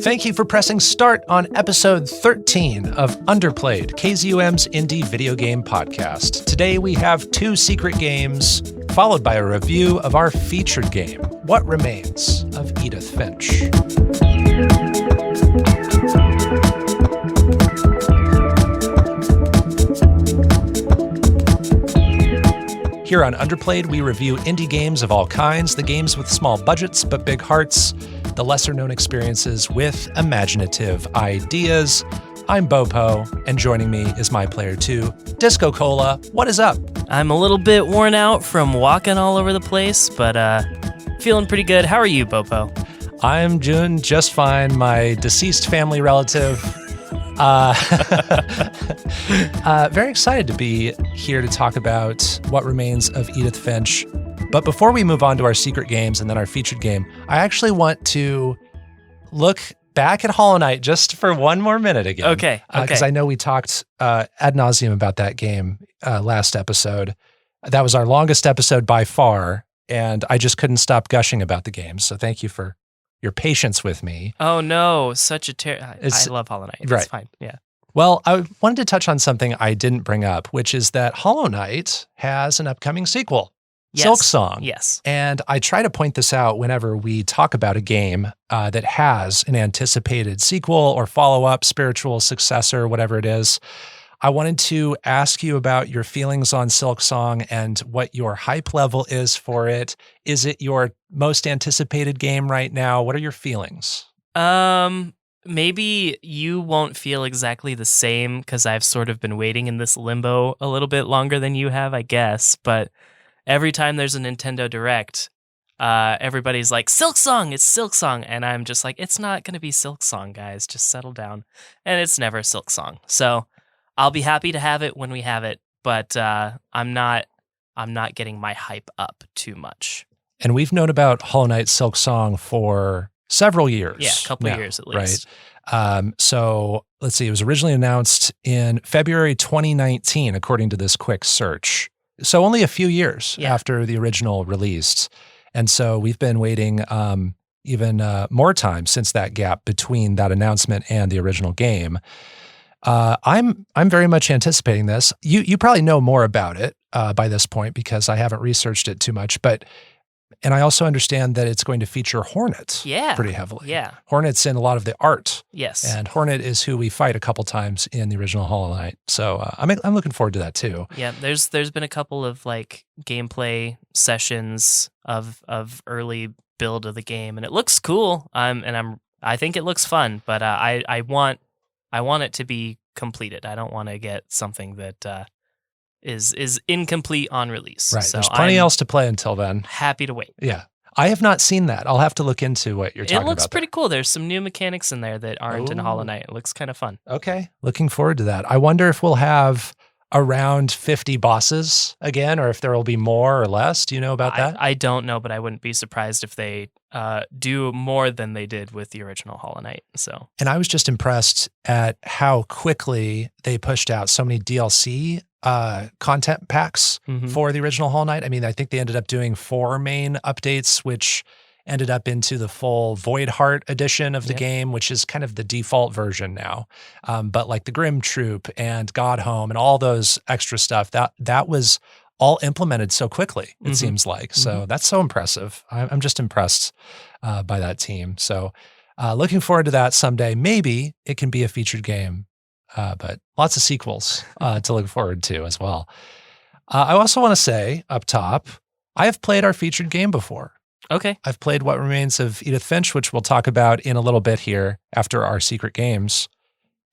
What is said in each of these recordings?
Thank you for pressing start on episode 13 of Underplayed, KZUM's indie video game podcast. Today we have 2 secret games, followed by a review of our featured game, What Remains of Edith Finch. Here on Underplayed, we review indie games of all kinds, the games with small budgets but big hearts, the lesser-known experiences with imaginative ideas. I'm Bopo, and joining me is my player 2, DiscoCola. What is up? I'm a little bit worn out from walking all over the place, but feeling pretty good. How are you, Bopo? I'm doing just fine. My deceased family relative. Very excited to be here to talk about What Remains of Edith Finch. But before we move on to our secret games and then our featured game, I actually want to look back at Hollow Knight just for one more minute again. Okay. Because I know we talked ad nauseum about that game last episode. That was our longest episode by far, and I just couldn't stop gushing about the game. So thank you for your patience with me. Oh no, such a I love Hollow Knight. Right. It's fine. Yeah. Well, I wanted to touch on something I didn't bring up, which is that Hollow Knight has an upcoming sequel, Yes. Silk Song. Yes. And I try to point this out whenever we talk about a game that has an anticipated sequel or follow-up, spiritual successor, whatever it is. I wanted to ask you about your feelings on Silk Song and what your hype level is for it. Is it your most anticipated game right now? What are your feelings? Maybe you won't feel exactly the same because I've sort of been waiting in this limbo a little bit longer than you have, I guess. But every time there's a Nintendo Direct, everybody's like, Silk Song, it's Silk Song. And I'm just like, it's not going to be Silk Song, guys. Just settle down. And it's never Silk Song. So I'll be happy to have it when we have it, but I'm not getting my hype up too much. And we've known about Hollow Knight Silk Song for several years. Yeah, a couple of years at least. Right. So let's see, it was originally announced in February 2019, according to this quick search. So only a few years after the original released. And so we've been waiting even more time since that gap between that announcement and the original game. I'm very much anticipating this. You probably know more about it by this point because I haven't researched it too much, and I also understand that it's going to feature Hornet pretty heavily. Yeah. Hornet's in a lot of the art. Yes. And Hornet is who we fight a couple times in the original Hollow Knight. So I'm looking forward to that too. Yeah, there's been a couple of like gameplay sessions of early build of the game, and it looks cool. I think it looks fun, but I want it to be completed. I don't want to get something that is incomplete on release. Right. So There's plenty else to play until then. Happy to wait. Yeah. I have not seen that. I'll have to look into what you're talking about. It looks pretty cool. There's some new mechanics in there that aren't in Hollow Knight. It looks kind of fun. Okay. Looking forward to that. I wonder if we'll have around 50 bosses again, or if there will be more or less. Do you know about that? I don't know, but I wouldn't be surprised if they do more than they did with the original Hollow Knight. So, and I was just impressed at how quickly they pushed out so many DLC content packs for the original Hollow Knight. I mean, I think they ended up doing 4 main updates, which ended up into the full Void Heart edition of the game, which is kind of the default version now. But like the Grim Troop and God Home and all those extra stuff, that was all implemented so quickly, it seems like. So that's so impressive. I'm just impressed by that team. So looking forward to that someday. Maybe it can be a featured game, but lots of sequels to look forward to as well. I also want to say up top, I have played our featured game before. Okay. I've played What Remains of Edith Finch, which we'll talk about in a little bit here after our secret games.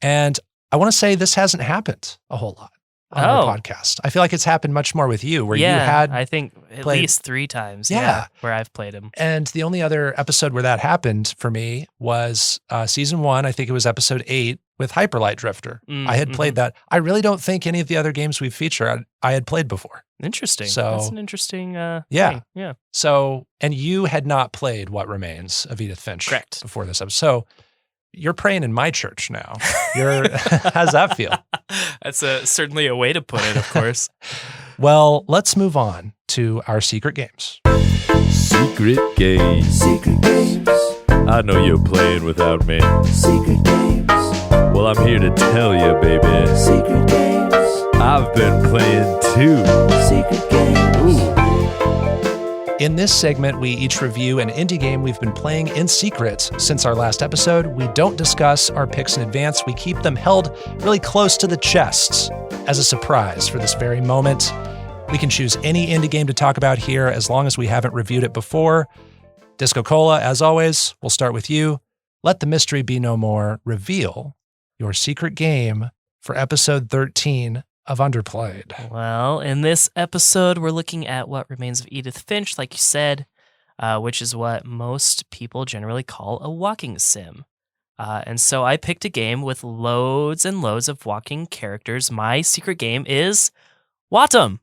And I want to say this hasn't happened a whole lot on our podcast. I feel like it's happened much more with you, where you had I think at least 3 times where I've played him. And the only other episode where that happened for me was season 1, I think it was episode 8 with Hyperlight Drifter. I had played that. I really don't think any of the other games we've featured I had played before. Interesting. So, that's an interesting thing. Yeah. So, and you had not played What Remains of Edith Finch Correct. Before this episode. So you're praying in my church now. How's that feel? That's certainly a way to put it, of course. Well, let's move on to our secret games. Secret games. Secret games. I know you're playing without me. Secret games. Well, I'm here to tell you, baby. Secret games. I've been playing too. Secret games. Ooh. In this segment, we each review an indie game we've been playing in secret since our last episode. We don't discuss our picks in advance. We keep them held really close to the chest as a surprise for this very moment. We can choose any indie game to talk about here as long as we haven't reviewed it before. DiscoCola, as always, we'll start with you. Let the mystery be no more. Reveal your secret game for episode 13 of Underplayed. Well, in this episode, we're looking at What Remains of Edith Finch, like you said, which is what most people generally call a walking sim. And so I picked a game with loads and loads of walking characters. My secret game is Wattum.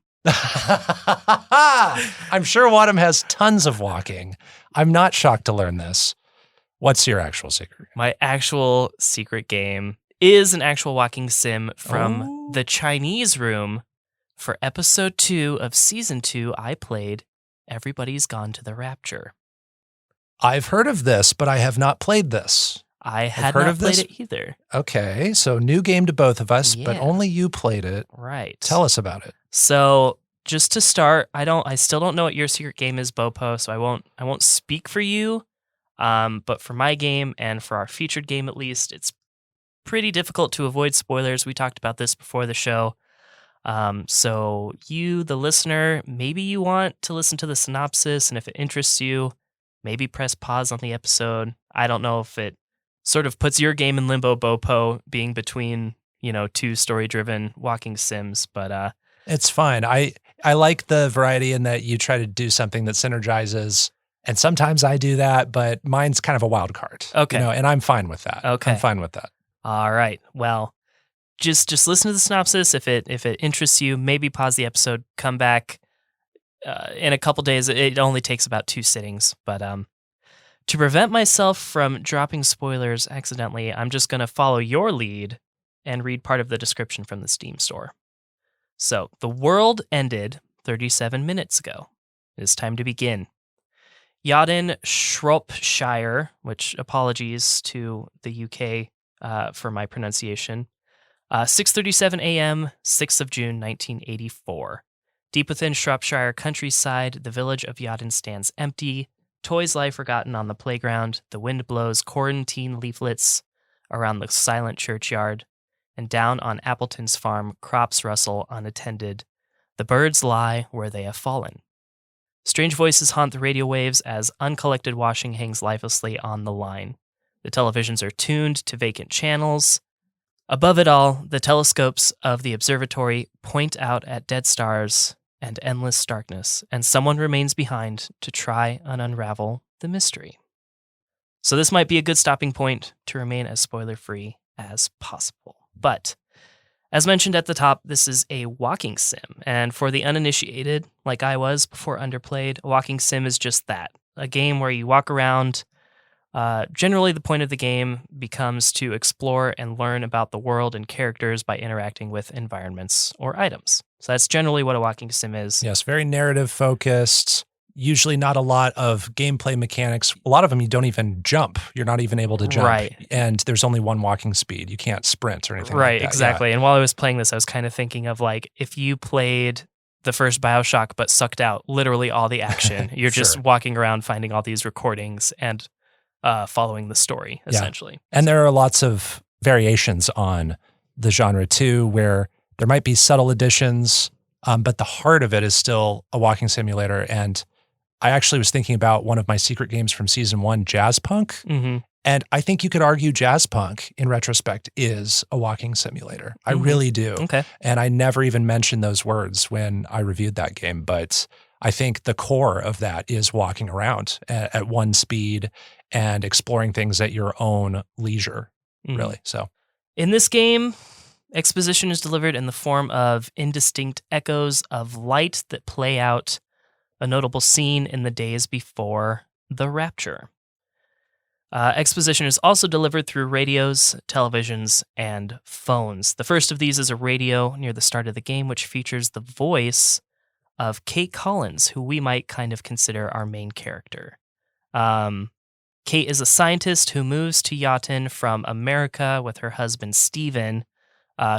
I'm sure Wattum has tons of walking. I'm not shocked to learn this. What's your actual secret? My actual secret game is an actual walking sim from the Chinese room. For episode 2 of season 2, I played Everybody's Gone to the Rapture. I've heard of this, but I have not played this. I had not played it either. Okay, so new game to both of us, but Yeah. only you played it. Right. Tell us about it. So just to start, I still don't know what your secret game is, Bopo, so I won't speak for you. But for my game and for our featured game at least, it's pretty difficult to avoid spoilers. We talked about this before the show. So you, the listener, maybe you want to listen to the synopsis, and if it interests you, maybe press pause on the episode. I don't know if it sort of puts your game in limbo, Bopo, being between, two story-driven walking sims, but It's fine. I like the variety in that you try to do something that synergizes, and sometimes I do that, but mine's kind of a wild card. Okay. And I'm fine with that. Okay. I'm fine with that. all right. Well, just listen to the synopsis. If it interests you, maybe pause the episode, come back in a couple days. It only takes about 2 sittings, but to prevent myself from dropping spoilers accidentally, I'm just going to follow your lead and read part of the description from the Steam store. So, the world ended 37 minutes ago. It is time to begin. Yadin, Shropshire, which apologies to the UK for my pronunciation, 6:37 a.m., 6th of June, 1984. Deep within Shropshire countryside, the village of Yadin stands empty. Toys lie forgotten on the playground. The wind blows quarantine leaflets around the silent churchyard. And down on Appleton's farm, crops rustle unattended. The birds lie where they have fallen. Strange voices haunt the radio waves as uncollected washing hangs lifelessly on the line. The televisions are tuned to vacant channels. Above it all, the telescopes of the observatory point out at dead stars and endless darkness, and someone remains behind to try and unravel the mystery. So this might be a good stopping point to remain as spoiler-free as possible. But, as mentioned at the top, this is a walking sim, and for the uninitiated, like I was before Underplayed, a walking sim is just that, a game where you walk around. Generally, the point of the game becomes to explore and learn about the world and characters by interacting with environments or items. So that's generally what a walking sim is. Yes, very narrative focused. Usually not a lot of gameplay mechanics. A lot of them you don't even jump. You're not even able to jump. Right. And there's only one walking speed. You can't sprint or anything like Right, that. exactly. And while I was playing this, I was kind of thinking of like if you played the first BioShock but sucked out literally all the action. You're Sure. just walking around finding all these recordings and following the story, essentially. And there are lots of variations on the genre too, where there might be subtle additions, but the heart of it is still a walking simulator. And I actually was thinking about one of my secret games from season 1, Jazz Punk. Mm-hmm. And I think you could argue Jazz Punk, in retrospect, is a walking simulator. I really do. Okay. And I never even mentioned those words when I reviewed that game. But I think the core of that is walking around at one speed and exploring things at your own leisure, really. So In this game, exposition is delivered in the form of indistinct echoes of light that play out a notable scene in the days before the Rapture. Exposition is also delivered through radios, televisions, and phones. The first of these is a radio near the start of the game, which features the voice of Kate Collins, who we might kind of consider our main character. Kate is a scientist who moves to Jotun from America with her husband Stephen,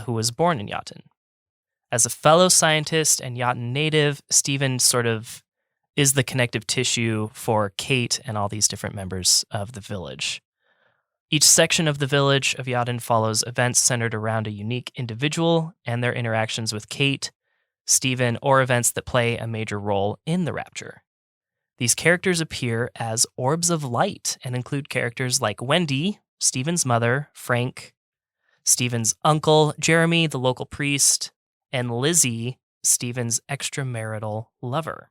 who was born in Jotun. As a fellow scientist and Jotun native, Stephen sort of is the connective tissue for Kate and all these different members of the village. Each section of the village of Jotun follows events centered around a unique individual and their interactions with Kate, Stephen, or events that play a major role in the Rapture. These characters appear as orbs of light and include characters like Wendy, Stephen's mother, Frank, Stephen's uncle, Jeremy, the local priest, and Lizzie, Stephen's extramarital lover.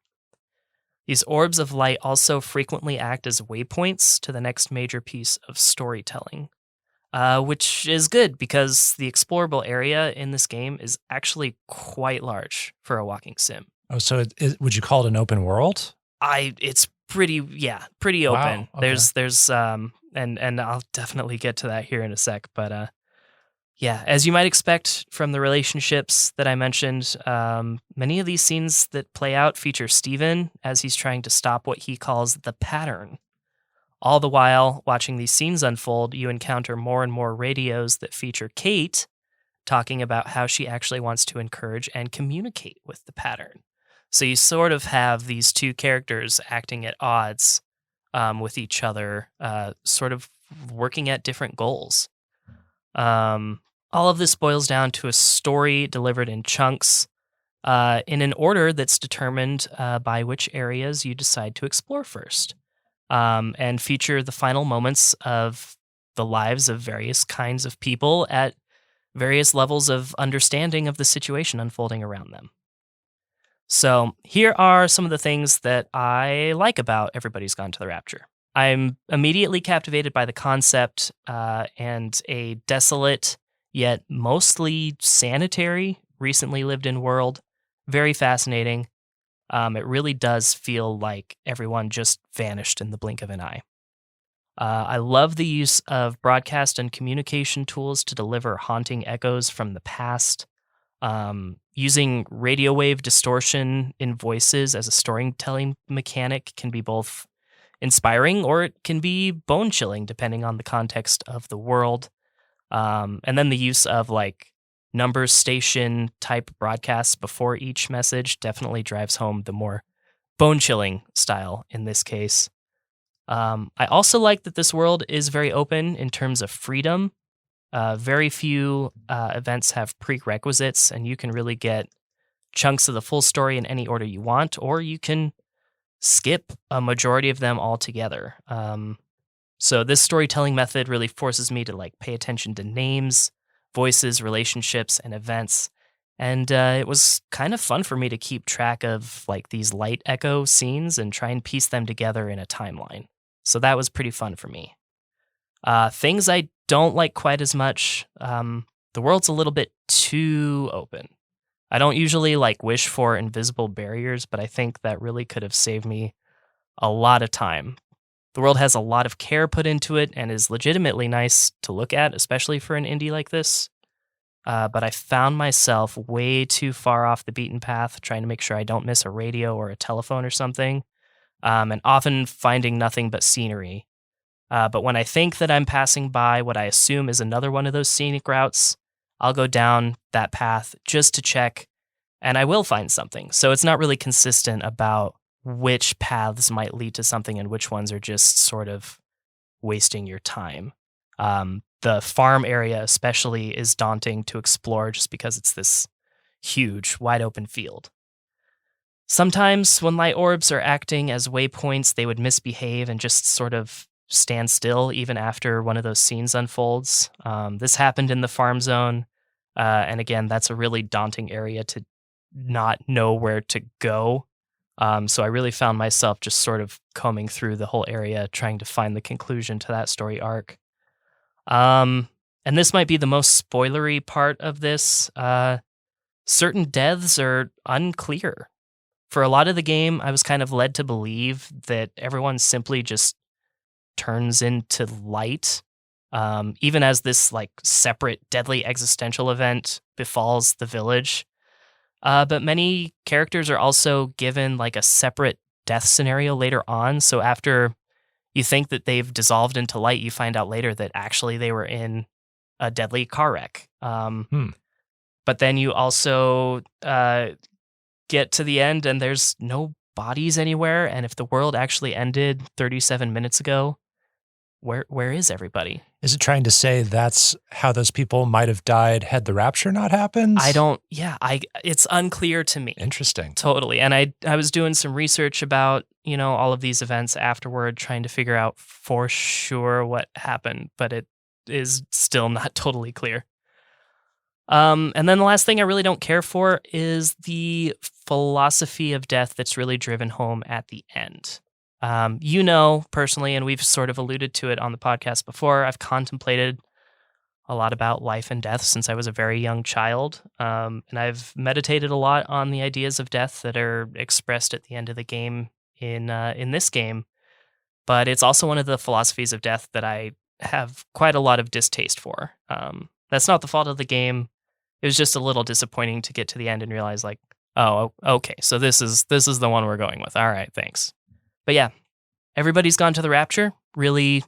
These orbs of light also frequently act as waypoints to the next major piece of storytelling, which is good because the explorable area in this game is actually quite large for a walking sim. Oh, so would you call it an open world? It's pretty open. Wow, okay. There's and I'll definitely get to that here in a sec, but yeah, as you might expect from the relationships that I mentioned, many of these scenes that play out feature Stephen as he's trying to stop what he calls the pattern. All the while watching these scenes unfold, you encounter more and more radios that feature Kate talking about how she actually wants to encourage and communicate with the pattern. So you sort of have these two characters acting at odds with each other, sort of working at different goals. All of this boils down to a story delivered in chunks in an order that's determined by which areas you decide to explore first, and feature the final moments of the lives of various kinds of people at various levels of understanding of the situation unfolding around them. So here are some of the things that I like about Everybody's Gone to the Rapture. I'm immediately captivated by the concept and a desolate, yet mostly sanitary, recently lived-in world. Very fascinating. It really does feel like everyone just vanished in the blink of an eye. I love the use of broadcast and communication tools to deliver haunting echoes from the past. Using radio wave distortion in voices as a storytelling mechanic can be both inspiring or it can be bone-chilling depending on the context of the world. And then the use of like number station type broadcasts before each message definitely drives home the more bone-chilling style in this case. I also like that this world is very open in terms of freedom. Very few events have prerequisites, and you can really get chunks of the full story in any order you want, or you can skip a majority of them altogether. So this storytelling method really forces me to like pay attention to names, voices, relationships, and events. And it was kind of fun for me to keep track of like these light echo scenes and try and piece them together in a timeline. So that was pretty fun for me. Things I don't like quite as much. The world's a little bit too open. I don't usually like wish for invisible barriers, but I think that really could have saved me a lot of time. The world has a lot of care put into it and is legitimately nice to look at, especially for an indie like this. But I found myself way too far off the beaten path, trying to make sure I don't miss a radio or a telephone or something, and often finding nothing but scenery. But when I think that I'm passing by what I assume is another one of those scenic routes, I'll go down that path just to check, and I will find something. So it's not really consistent about which paths might lead to something and which ones are just sort of wasting your time. The farm area especially is daunting to explore just because it's this huge, wide open field. Sometimes when light orbs are acting as waypoints, they would misbehave and just sort of stand still even after one of those scenes unfolds. This happened in the farm zone. And again, that's a really daunting area to not know where to go. So I really found myself just sort of combing through the whole area, trying to find the conclusion to that story arc. And this might be the most spoilery part of this. Certain deaths are unclear. For a lot of the game, I was kind of led to believe that everyone simply just turns into light, even as this like separate deadly existential event befalls the village. But many characters are also given like a separate death scenario later on. So after you think that they've dissolved into light. You find out later that actually they were in a deadly car wreck. But then you also get to the end and there's no bodies anywhere. And if the world actually ended 37 minutes ago, where is everybody? Is it trying to say that's how those people might have died had the rapture not happened? It's unclear to me. Interesting. Totally. And I was doing some research about, all of these events afterward, trying to figure out for sure what happened, but it is still not totally clear. And then the last thing I really don't care for is the philosophy of death that's really driven home at the end. Personally, and we've sort of alluded to it on the podcast before, I've contemplated a lot about life and death since I was a very young child. And I've meditated a lot on the ideas of death that are expressed at the end of the game in this game. But it's also one of the philosophies of death that I have quite a lot of distaste for. That's not the fault of the game. It was just a little disappointing to get to the end and realize like, oh, okay, so this is the one we're going with. All right, thanks. But yeah, everybody's gone to the Rapture. Really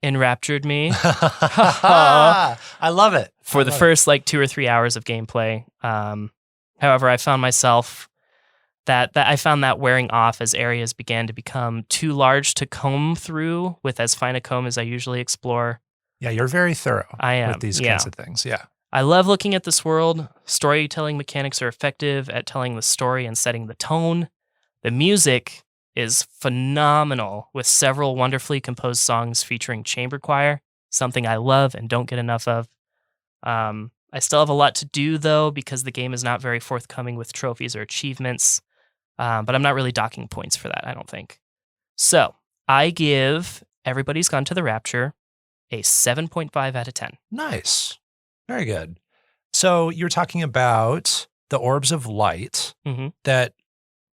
enraptured me. I love it. For the first 2 or 3 hours of gameplay. However, I found myself that I found that wearing off as areas began to become too large to comb through with as fine a comb as I usually explore. Yeah, you're very thorough I am, with these kinds of things. Yeah. I love looking at this world. Storytelling mechanics are effective at telling the story and setting the tone. The music is phenomenal with several wonderfully composed songs featuring chamber choir, something I love and don't get enough of. I still have a lot to do, though, because the game is not very forthcoming with trophies or achievements, but I'm not really docking points for that, I don't think. So I give Everybody's Gone to the Rapture a 7.5 out of 10. Nice. Very good. So you're talking about the orbs of light that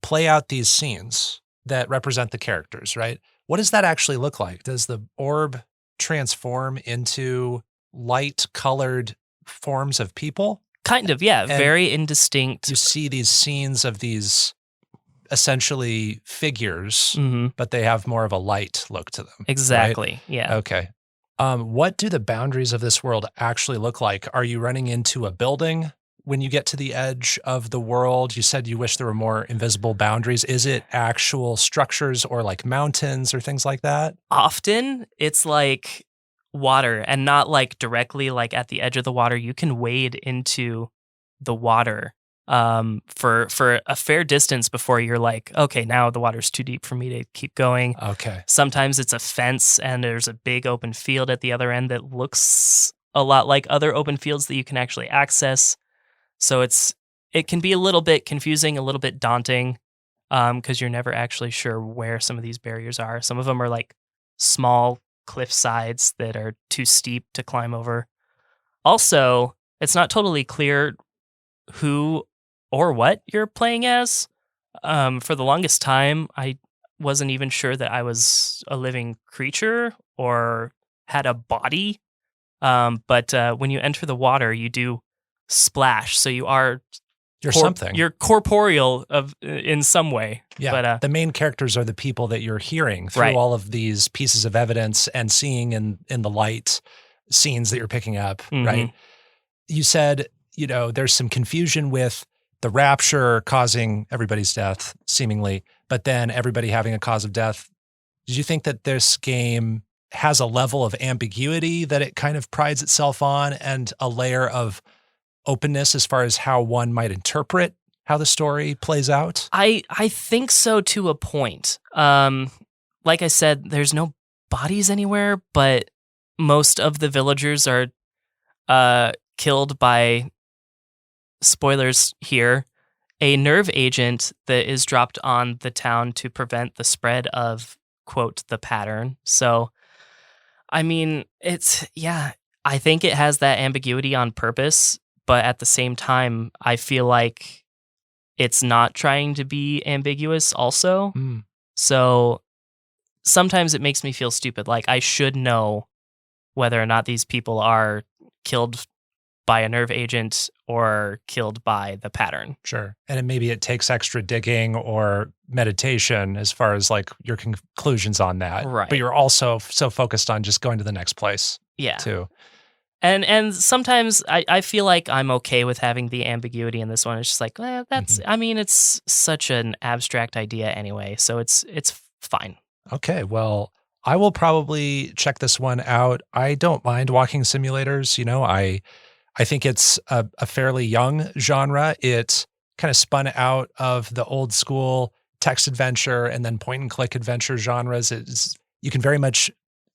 play out these scenes that represent the characters, right? What does that actually look like? Does the orb transform into light-colored forms of people? Kind of, yeah. And very indistinct. You see these scenes of these essentially figures, but they have more of a light look to them. Exactly, right? yeah. Okay. What do the boundaries of this world actually look like? Are you running into a building when you get to the edge of the world? You said you wish there were more invisible boundaries. Is it actual structures or like mountains or things like that? Often it's like water and not like directly like at the edge of the water. You can wade into the water for a fair distance before you're like, okay, now the water's too deep for me to keep going. Okay. Sometimes it's a fence and there's a big open field at the other end that looks a lot like other open fields that you can actually access. So it can be a little bit confusing, a little bit daunting, because you're never actually sure where some of these barriers are. Some of them are like small cliff sides that are too steep to climb over. Also, it's not totally clear who or what you're playing as. For the longest time, I wasn't even sure that I was a living creature or had a body. But when you enter the water, you do splash, so you're something. You're corporeal in some way. Yeah, but, the main characters are the people that you're hearing through all of these pieces of evidence and seeing in the light scenes that you're picking up, right? You said, there's some confusion with the rapture causing everybody's death, seemingly, but then everybody having a cause of death. Did you think that this game has a level of ambiguity that it kind of prides itself on and a layer of openness as far as how one might interpret how the story plays out? I think so to a point. Like I said, there's no bodies anywhere, but most of the villagers are killed by, spoilers here, a nerve agent that is dropped on the town to prevent the spread of, quote, the pattern. So, I mean, I think it has that ambiguity on purpose. But at the same time, I feel like it's not trying to be ambiguous also. So sometimes it makes me feel stupid. Like I should know whether or not these people are killed by a nerve agent or killed by the pattern. Sure. And maybe it takes extra digging or meditation as far as like your conclusions on that. Right. But you're also so focused on just going to the next place Yeah. too. And sometimes I feel like I'm okay with having the ambiguity in this one. It's just like, that's, I mean, it's such an abstract idea anyway, so it's fine. Okay, well, I will probably check this one out. I don't mind walking simulators. You know, I think it's a fairly young genre. It kind of spun out of the old school text adventure and then point and click adventure genres. You can very much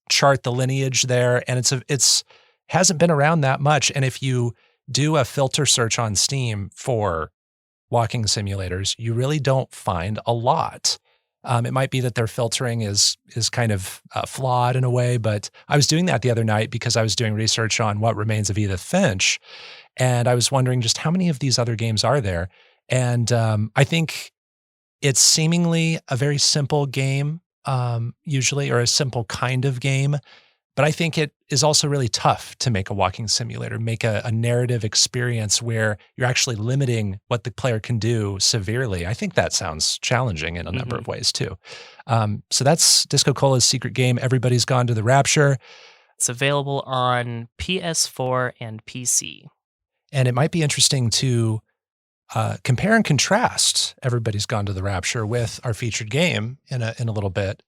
chart the lineage there, and it's hasn't been around that much. And if you do a filter search on Steam for walking simulators, you really don't find a lot. It might be that their filtering is kind of flawed in a way, but I was doing that the other night because I was doing research on What Remains of Edith Finch, and I was wondering just how many of these other games are there. And I think it's seemingly a very simple game, usually, or a simple kind of game. But I think it is also really tough to make a walking simulator, make a narrative experience where you're actually limiting what the player can do severely. I think that sounds challenging in a number of ways too. So that's DiscoCola's secret game, Everybody's Gone to the Rapture. It's available on PS4 and PC. And it might be interesting to compare and contrast Everybody's Gone to the Rapture with our featured game in a little bit,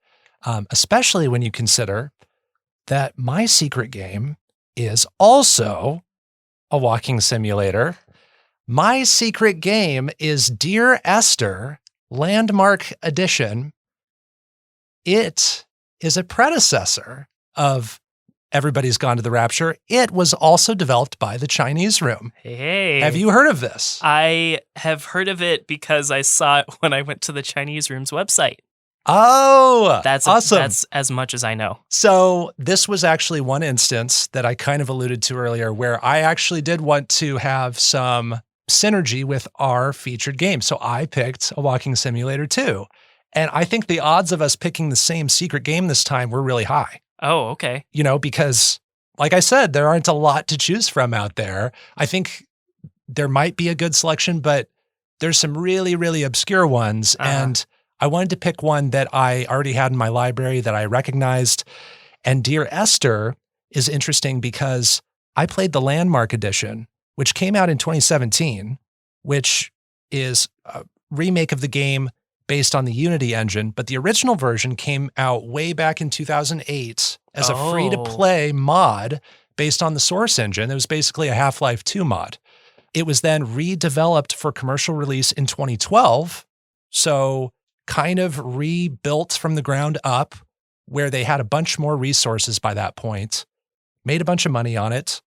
especially when you consider that my secret game is also a walking simulator. My secret game is Dear Esther, Landmark Edition. It is a predecessor of Everybody's Gone to the Rapture. It was also developed by the Chinese Room. Hey. Have you heard of this? I have heard of it because I saw it when I went to the Chinese Room's website. Oh, That's awesome. That's as much as I know. So this was actually one instance that I kind of alluded to earlier where I actually did want to have some synergy with our featured game. So I picked a walking simulator too. And I think the odds of us picking the same secret game this time were really high. Oh, okay. You know, because like I said, there aren't a lot to choose from out there. I think there might be a good selection, but there's some really, really obscure ones. And I wanted to pick one that I already had in my library that I recognized. And Dear Esther is interesting because I played the Landmark Edition, which came out in 2017, which is a remake of the game based on the Unity engine. But the original version came out way back in 2008 as a free-to-play mod based on the source engine. It was basically a Half-Life 2 mod. It was then redeveloped for commercial release in 2012. So kind of rebuilt from the ground up, where they had a bunch more resources by that point, made a bunch of money on it.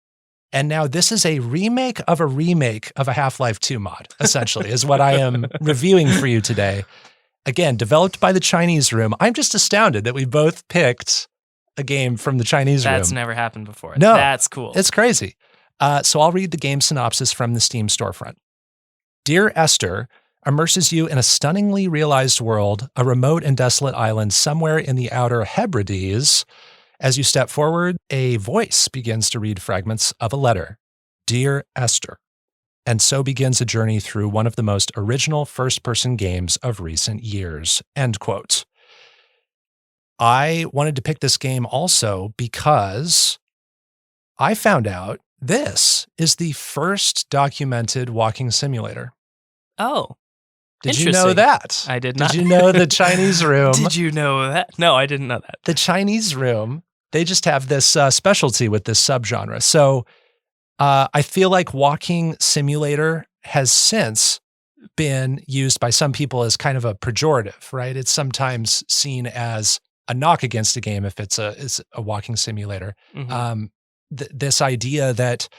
And now this is a remake of a Half-Life 2 mod, essentially, is what I am reviewing for you today. Again, developed by the Chinese Room. I'm just astounded that we both picked a game from the Chinese Room. That's never happened before. No. That's cool. It's crazy. So I'll read the game synopsis from the Steam storefront. Dear Esther immerses you in a stunningly realized world, a remote and desolate island somewhere in the outer Hebrides. As you step forward, a voice begins to read fragments of a letter. Dear Esther. And so begins a journey through one of the most original first-person games of recent years. End quote. I wanted to pick this game also because I found out this is the first documented walking simulator. Oh. Did you know that? I did not. Did you know the Chinese Room? Did you know that? No, I didn't know that. The Chinese Room, they just have this specialty with this subgenre. So I feel like walking simulator has since been used by some people as kind of a pejorative, right? It's sometimes seen as a knock against a game if it's a walking simulator. Mm-hmm. This idea that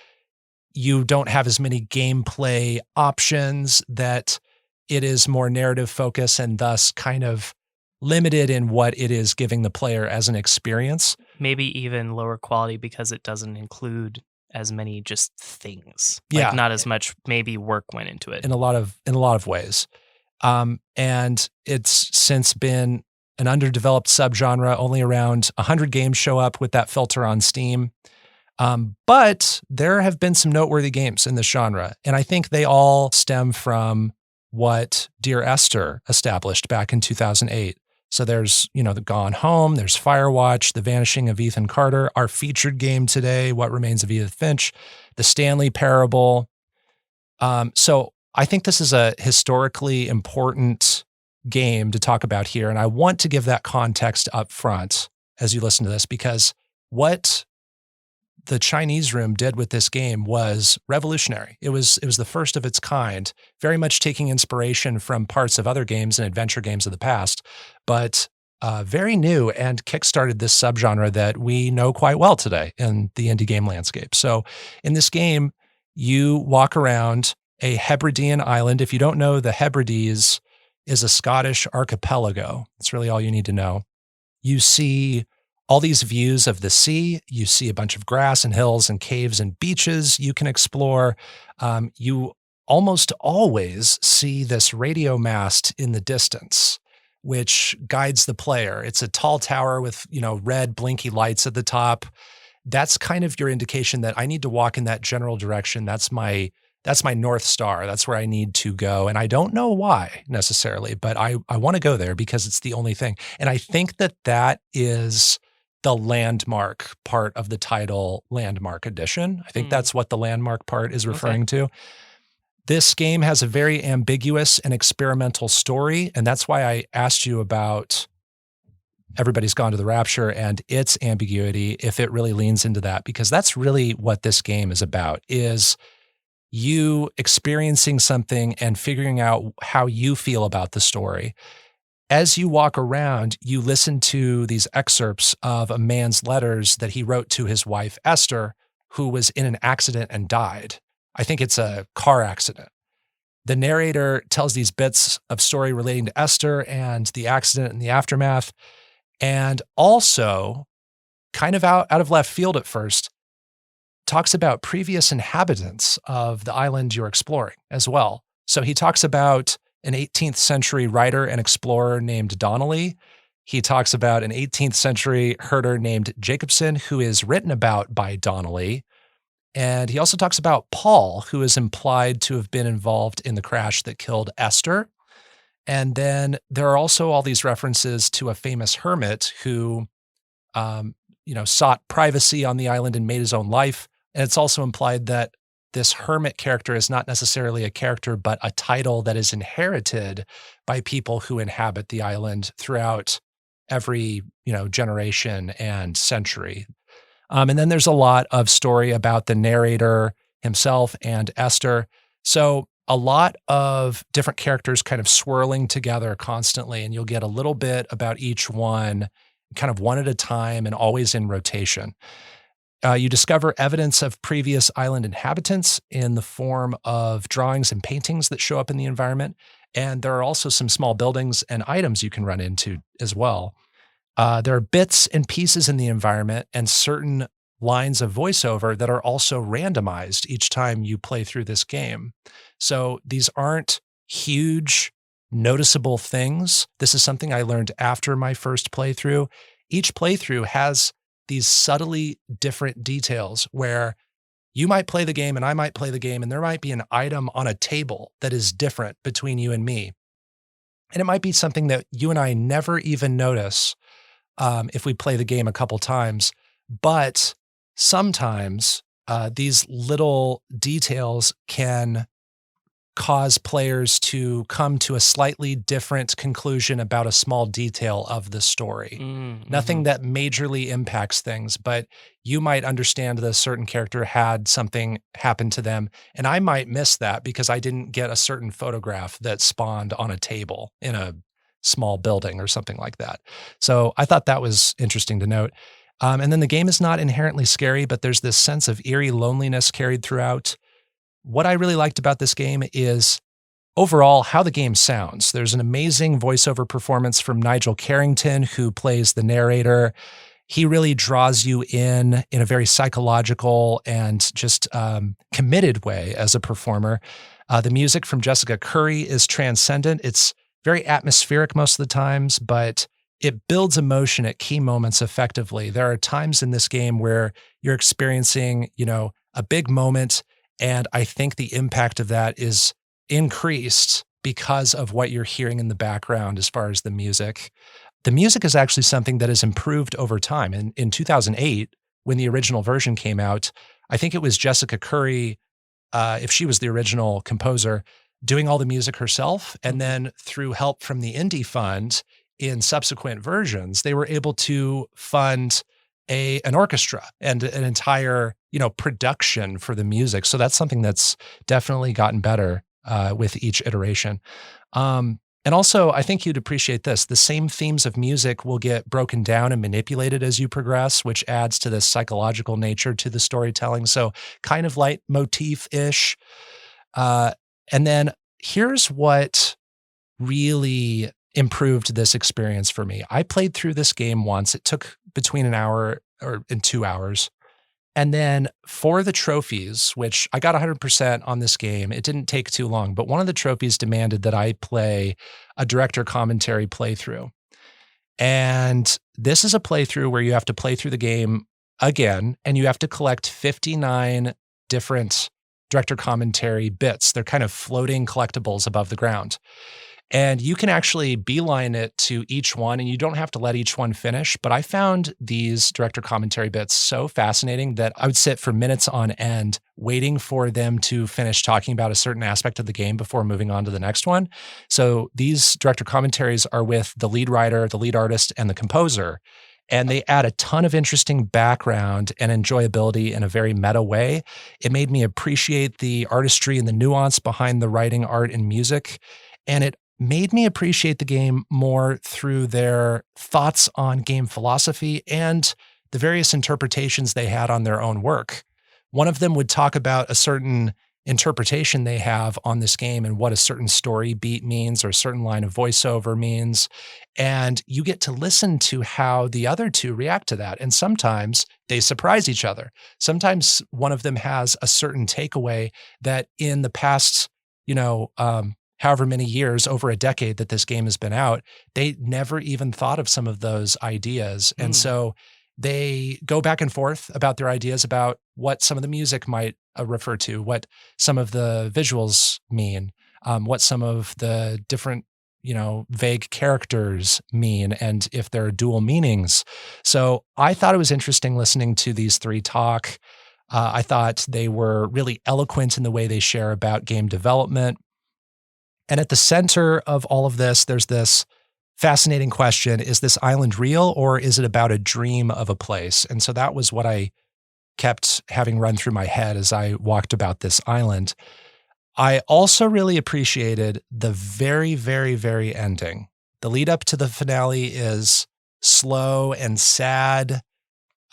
you don't have as many gameplay options, that it is more narrative focused and thus kind of limited in what it is giving the player as an experience. Maybe even lower quality because it doesn't include as many just things. Yeah. Not as much maybe work went into it. In a lot of ways. And it's since been an underdeveloped subgenre. Only around 100 games show up with that filter on Steam. But there have been some noteworthy games in this genre, and I think they all stem from what Dear Esther established back in 2008. So there's, the Gone Home, there's Firewatch, The Vanishing of Ethan Carter, our featured game today, What Remains of Edith Finch, The Stanley Parable. So I think this is a historically important game to talk about here, and I want to give that context up front as you listen to this, because what the Chinese Room did with this game was revolutionary. It was the first of its kind, very much taking inspiration from parts of other games and adventure games of the past, but very new, and kickstarted this subgenre that we know quite well today in the indie game landscape. So in this game, you walk around a Hebridean island. If you don't know, the Hebrides is a Scottish archipelago. That's really all you need to know. You see all these views of the sea. You see a bunch of grass and hills and caves and beaches you can explore. You almost always see this radio mast in the distance, which guides the player. It's a tall tower with, red blinky lights at the top. That's kind of your indication that I need to walk in that general direction. That's my North Star. That's where I need to go. And I don't know why necessarily, but I want to go there because it's the only thing. And I think that is the landmark part of the title, Landmark Edition. I think that's what the landmark part is referring to. This game has a very ambiguous and experimental story, and that's why I asked you about Everybody's Gone to the Rapture and its ambiguity, if it really leans into that, because that's really what this game is about, is you experiencing something and figuring out how you feel about the story. As you walk around, you listen to these excerpts of a man's letters that he wrote to his wife, Esther, who was in an accident and died. I think it's a car accident. The narrator tells these bits of story relating to Esther and the accident and the aftermath, and also, kind of out of left field at first, talks about previous inhabitants of the island you're exploring as well. So he talks about an 18th century writer and explorer named Donnelly. He talks about an 18th century herder named Jacobson, who is written about by Donnelly. And he also talks about Paul, who is implied to have been involved in the crash that killed Esther. And then there are also all these references to a famous hermit who, sought privacy on the island and made his own life. And it's also implied that this hermit character is not necessarily a character, but a title that is inherited by people who inhabit the island throughout every, generation and century. And then there's a lot of story about the narrator himself and Esther. So a lot of different characters kind of swirling together constantly, and you'll get a little bit about each one, kind of one at a time and always in rotation. You discover evidence of previous island inhabitants in the form of drawings and paintings that show up in the environment. And there are also some small buildings and items you can run into as well. There are bits and pieces in the environment and certain lines of voiceover that are also randomized each time you play through this game. So these aren't huge, noticeable things. This is something I learned after my first playthrough. Each playthrough has these subtly different details where you might play the game and I might play the game, and there might be an item on a table that is different between you and me. And it might be something that you and I never even notice if we play the game a couple times. But sometimes these little details can cause players to come to a slightly different conclusion about a small detail of the story. Nothing that majorly impacts things, but you might understand that a certain character had something happen to them, and I might miss that because I didn't get a certain photograph that spawned on a table in a small building or something like that. So I thought that was interesting to note. And then the game is not inherently scary, but there's this sense of eerie loneliness carried throughout. What I really liked about this game is overall how the game sounds. There's an amazing voiceover performance from Nigel Carrington, who plays the narrator. He really draws you in a very psychological and just committed way as a performer. The music from Jessica Curry is transcendent. It's very atmospheric most of the times, but it builds emotion at key moments effectively. There are times in this game where you're experiencing, a big moment, and I think the impact of that is increased because of what you're hearing in the background as far as the music. The music is actually something that has improved over time. And in 2008, when the original version came out, I think it was Jessica Curry, if she was the original composer, doing all the music herself. And then through help from the Indie Fund in subsequent versions, they were able to fund an orchestra and an entire, production for the music. So that's something that's definitely gotten better with each iteration. And also, I think you'd appreciate this. The same themes of music will get broken down and manipulated as you progress, which adds to this psychological nature to the storytelling. So kind of leitmotif-ish. And then here's what really improved this experience for me. I played through this game once. It took between an hour and 2 hours. And then for the trophies, which I got 100% on this game, it didn't take too long, but one of the trophies demanded that I play a director commentary playthrough. And this is a playthrough where you have to play through the game again, and you have to collect 59 different director commentary bits. They're kind of floating collectibles above the ground. And you can actually beeline it to each one, and you don't have to let each one finish. But I found these director commentary bits so fascinating that I would sit for minutes on end waiting for them to finish talking about a certain aspect of the game before moving on to the next one. So these director commentaries are with the lead writer, the lead artist, and the composer. And they add a ton of interesting background and enjoyability in a very meta way. It made me appreciate the artistry and the nuance behind the writing, art, and music. And it made me appreciate the game more through their thoughts on game philosophy and the various interpretations they had on their own work. One of them would talk about a certain interpretation they have on this game and what a certain story beat means or a certain line of voiceover means. And you get to listen to how the other two react to that. And sometimes they surprise each other. Sometimes one of them has a certain takeaway that in the past, however many years, over a decade that this game has been out, they never even thought of some of those ideas. And so they go back and forth about their ideas about what some of the music might refer to, what some of the visuals mean, what some of the different, vague characters mean, and if there are dual meanings. So I thought it was interesting listening to these three talk. I thought they were really eloquent in the way they share about game development. And at the center of all of this, there's this fascinating question: is this island real, or is it about a dream of a place? And so that was what I kept having run through my head as I walked about this island. I also really appreciated the very, very, very ending. The lead up to the finale is slow and sad.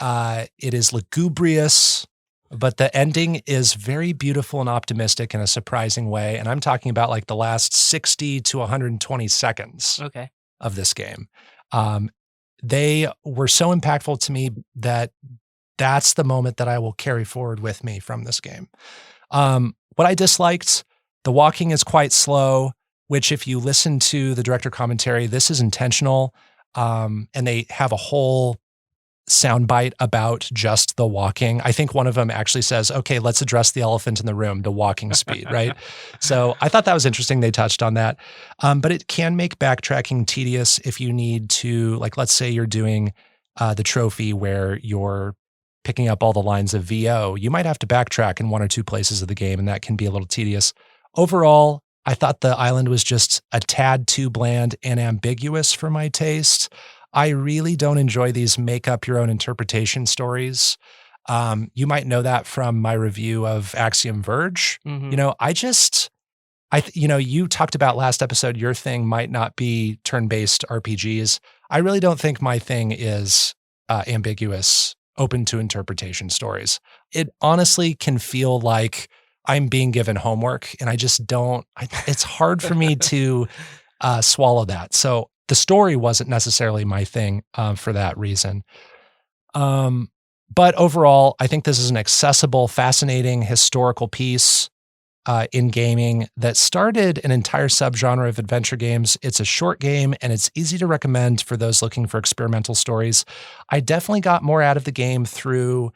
It is lugubrious, but the ending is very beautiful and optimistic in a surprising way. And I'm talking about like the last 60 to 120 seconds of this game. They were so impactful to me that that's the moment that I will carry forward with me from this game. What I disliked, the walking is quite slow, which if you listen to the director commentary, this is intentional. And they have a whole soundbite about just the walking. I think one of them actually says, okay, let's address the elephant in the room, the walking speed, right? So I thought that was interesting. They touched on that. But it can make backtracking tedious if you need to, like, let's say you're doing the trophy where you're picking up all the lines of VO. You might have to backtrack in one or two places of the game, and that can be a little tedious. Overall, I thought the island was just a tad too bland and ambiguous for my taste. I really don't enjoy these make up your own interpretation stories. You might know that from my review of Axiom Verge. You talked about last episode, your thing might not be turn-based RPGs. I really don't think my thing is ambiguous, open to interpretation stories. It honestly can feel like I'm being given homework, and I just don't, it's hard for me to swallow that. So the story wasn't necessarily my thing for that reason. But overall, I think this is an accessible, fascinating historical piece. in gaming that started an entire subgenre of adventure games. It's a short game, and it's easy to recommend for those looking for experimental stories. I definitely got more out of the game through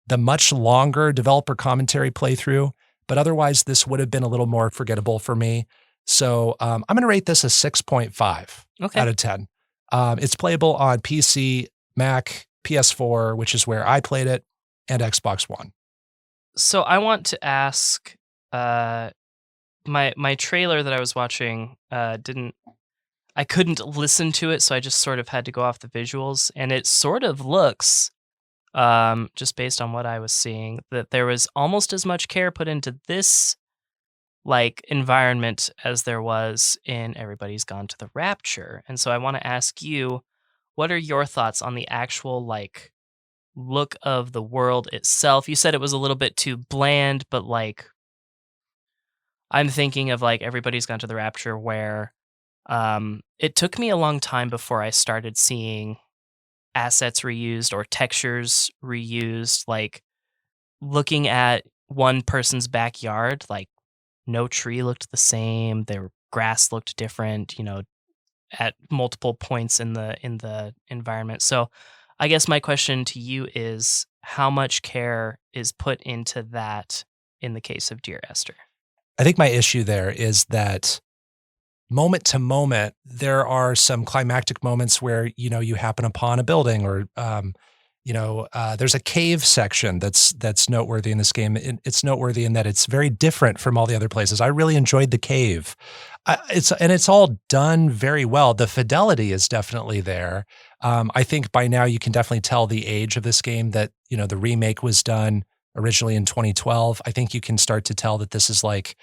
the much longer developer commentary playthrough, but otherwise this would have been a little more forgettable for me. So I'm going to rate this a 6.5 out of 10. It's playable on PC, Mac, PS4, which is where I played it, and Xbox One. So I want to ask, my trailer that I was watching I couldn't listen to it, so I just sort of had to go off the visuals, and it sort of looks, just based on what I was seeing, that there was almost as much care put into this environment as there was in Everybody's Gone to the Rapture. And so I want to ask you, what are your thoughts on the actual look of the world itself? You said it was a little bit too bland, but I'm thinking of Everybody's Gone to the Rapture, where it took me a long time before I started seeing assets reused or textures reused, looking at one person's backyard, no tree looked the same, their grass looked different, at multiple points in the environment. So I guess my question to you is, how much care is put into that in the case of Dear Esther? I think my issue there is that moment to moment, there are some climactic moments where, you happen upon a building or, there's a cave section that's noteworthy in this game. It's noteworthy in that it's very different from all the other places. I really enjoyed the cave. It's all done very well. The fidelity is definitely there. I think by now you can definitely tell the age of this game, that, the remake was done originally in 2012. I think you can start to tell that this is like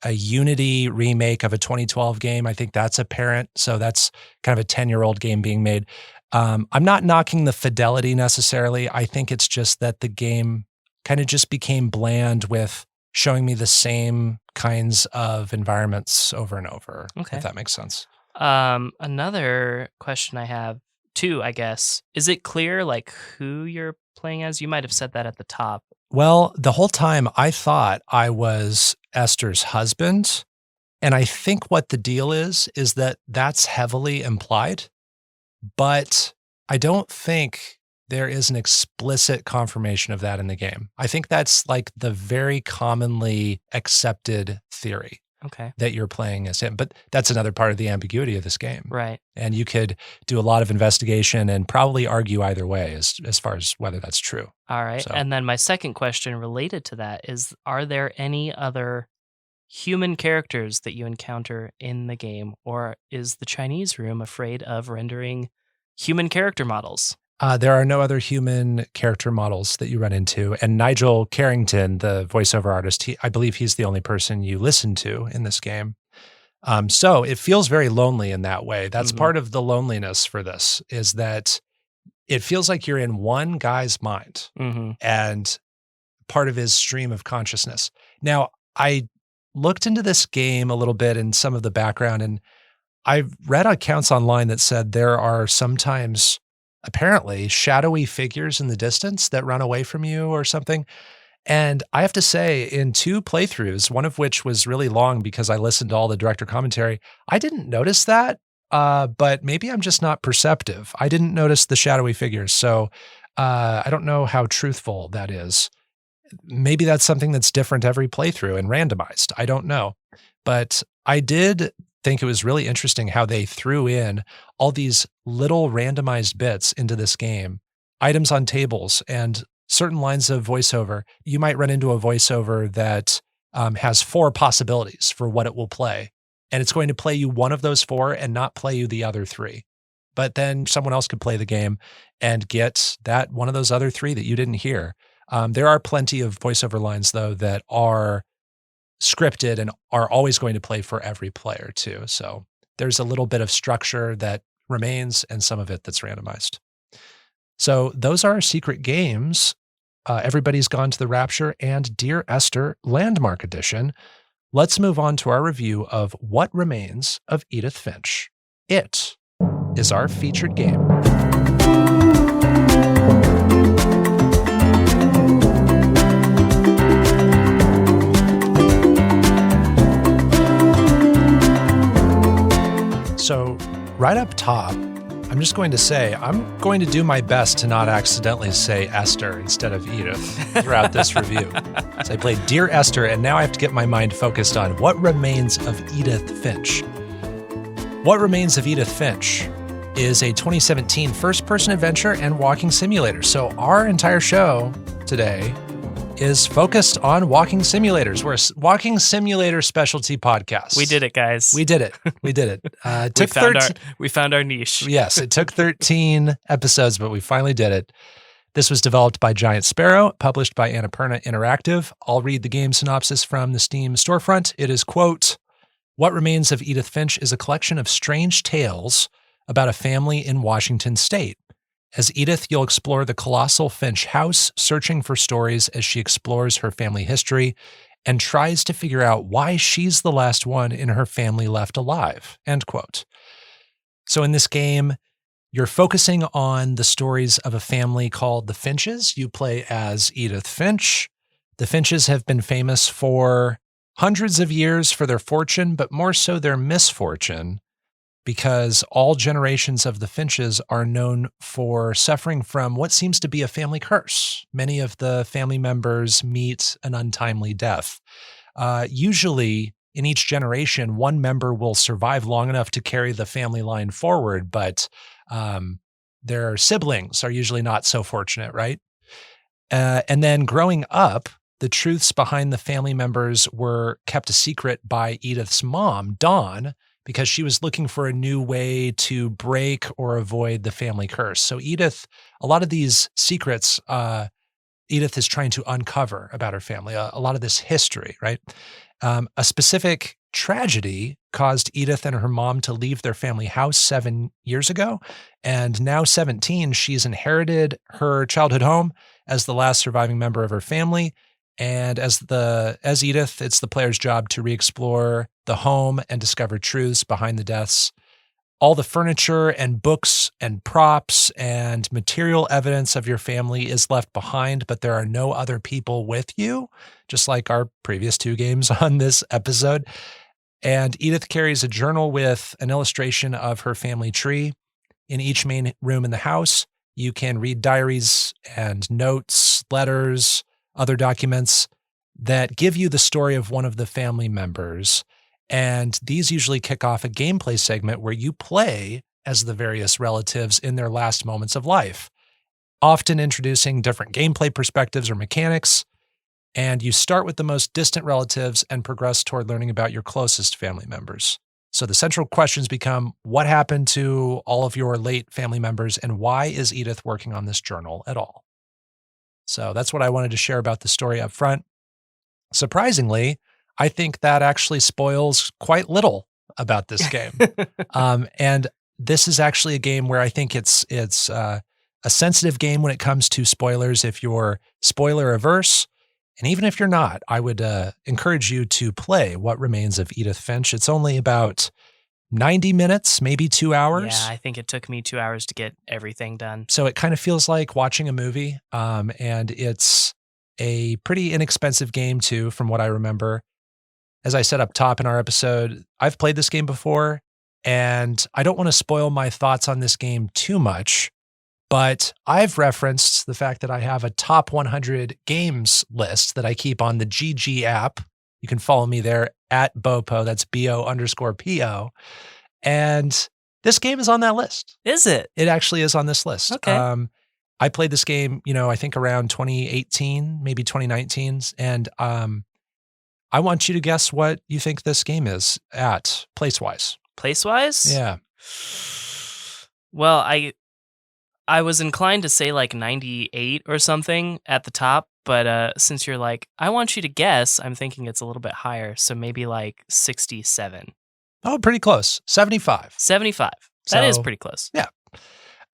a Unity remake of a 2012 game. I think that's apparent. So that's kind of a 10-year-old game being made. I'm not knocking the fidelity necessarily. I think it's just that the game kind of just became bland with showing me the same kinds of environments over and over, if that makes sense. Another question I have too, I guess, is it clear who you're playing as? You might have said that at the top. Well, the whole time I thought I was Esther's husband. And I think what the deal is that that's heavily implied, but I don't think there is an explicit confirmation of that in the game. I think that's the very commonly accepted theory. Okay. That you're playing as him. But that's another part of the ambiguity of this game. Right. And you could do a lot of investigation and probably argue either way as far as whether that's true. All right. So. And then my second question related to that is, are there any other human characters that you encounter in the game, or is the Chinese room afraid of rendering human character models? There are no other human character models that you run into. And Nigel Carrington, the voiceover artist, I believe he's the only person you listen to in this game. So it feels very lonely in that way. That's part of the loneliness for this, is that it feels like you're in one guy's mind and part of his stream of consciousness. Now, I looked into this game a little bit and some of the background, and I've read accounts online that said there are sometimes apparently shadowy figures in the distance that run away from you or something. And I have to say, in 2 playthroughs, one of which was really long because I listened to all the director commentary, I didn't notice that, but maybe I'm just not perceptive. I didn't notice the shadowy figures. So I don't know how truthful that is. Maybe that's something that's different every playthrough and randomized. I don't know. But I did think it was really interesting how they threw in all these little randomized bits into this game, items on tables and certain lines of voiceover. You might run into a voiceover that has 4 possibilities for what it will play, and it's going to play you one of those 4 and not play you the other 3. But then someone else could play the game and get that one of those other 3 that you didn't hear. There are plenty of voiceover lines, though, that are scripted and are always going to play for every player too. So there's a little bit of structure that remains and some of it that's randomized. So those are our secret games. Everybody's Gone to the Rapture and Dear Esther Landmark Edition. Let's move on to our review of What Remains of Edith Finch. It is our featured game. right up top, I'm just going to say, I'm going to do my best to not accidentally say Esther instead of Edith throughout this review. So I played Dear Esther, and now I have to get my mind focused on What Remains of Edith Finch. What Remains of Edith Finch is a 2017 first-person adventure and walking simulator. So our entire show today is focused on walking simulators. We're a walking simulator specialty podcast. We did it, guys. We did it. We did it. It took we found our niche. Yes, it took 13 episodes, but we finally did it. This was developed by Giant Sparrow, published by Annapurna Interactive. I'll read the game synopsis from the Steam storefront. It is, quote, What Remains of Edith Finch is a collection of strange tales about a family in Washington state. As Edith, you'll explore the colossal Finch house, searching for stories as she explores her family history and tries to figure out why she's the last one in her family left alive, end quote. So in this game, you're focusing on the stories of a family called the Finches. You play as Edith Finch. The Finches have been famous for hundreds of years for their fortune, but more so their misfortune, because all generations of the Finches are known for suffering from what seems to be a family curse. Many of the family members meet an untimely death. Usually, in each generation, one member will survive long enough to carry the family line forward, but their siblings are usually not so fortunate, right? And then growing up, the truths behind the family members were kept a secret by Edith's mom, Dawn, because she was looking for a new way to break or avoid the family curse. So Edith, a lot of these secrets, Edith is trying to uncover about her family, a lot of this history, right? A specific tragedy caused Edith and her mom to leave their family house 7 years ago. And now 17, she's inherited her childhood home as the last surviving member of her family. And as Edith, it's the player's job to re-explore the home and discover truths behind the deaths. All the furniture and books and props and material evidence of your family is left behind, but there are no other people with you, just like our previous 2 games on this episode. And Edith carries a journal with an illustration of her family tree. In each main room in the house, you can read diaries and notes, letters, other documents that give you the story of one of the family members. And these usually kick off a gameplay segment where you play as the various relatives in their last moments of life, often introducing different gameplay perspectives or mechanics. And you start with the most distant relatives and progress toward learning about your closest family members. So the central questions become, what happened to all of your late family members, and why is Edith working on this journal at all? So that's what I wanted to share about the story up front. Surprisingly, I think that actually spoils quite little about this game. And this is actually a game where I think it's a sensitive game when it comes to spoilers. If you're spoiler averse, and even if you're not, I would encourage you to play What Remains of Edith Finch. It's only about 90 minutes, maybe 2 hours. Yeah, I think it took me 2 hours to get everything done. So it kind of feels like watching a movie, and it's a pretty inexpensive game too, from what I remember. As I said up top in our episode, I've played this game before, and I don't want to spoil my thoughts on this game too much, but I've referenced the fact that I have a top 100 games list that I keep on the GG app. You can follow me there at BOPO, that's BO_PO. And this game is on that list. Is it? It actually is on this list. Okay. I played this game, I think around 2018, maybe 2019. And I want you to guess what you think this game is at place-wise. Place-wise? Yeah. Well, I was inclined to say like 98 or something at the top, but since you're like, I want you to guess, I'm thinking it's a little bit higher, so maybe like 67. Oh, pretty close. 75. 75. That is pretty close. Yeah.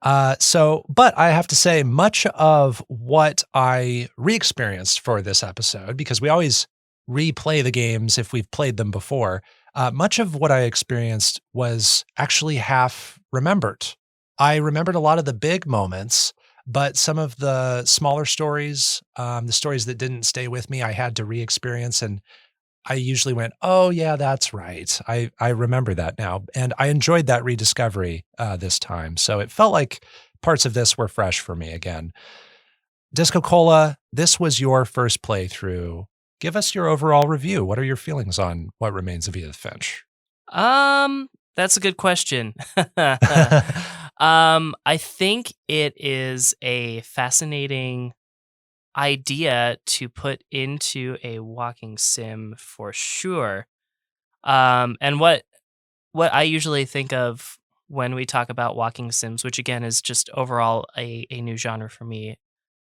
But I have to say, much of what I re-experienced for this episode, because we always replay the games if we've played them before, much of what I experienced was actually half remembered. I remembered a lot of the big moments, but some of the smaller stories, the stories that didn't stay with me, I had to re-experience. And I usually went, oh yeah, that's right. I remember that now. And I enjoyed that rediscovery this time. So it felt like parts of this were fresh for me again. DiscoCola, this was your first playthrough. Give us your overall review. What are your feelings on What Remains of Edith Finch? That's a good question. I think it is a fascinating idea to put into a walking sim for sure. And what I usually think of when we talk about walking sims, which again is just overall a new genre for me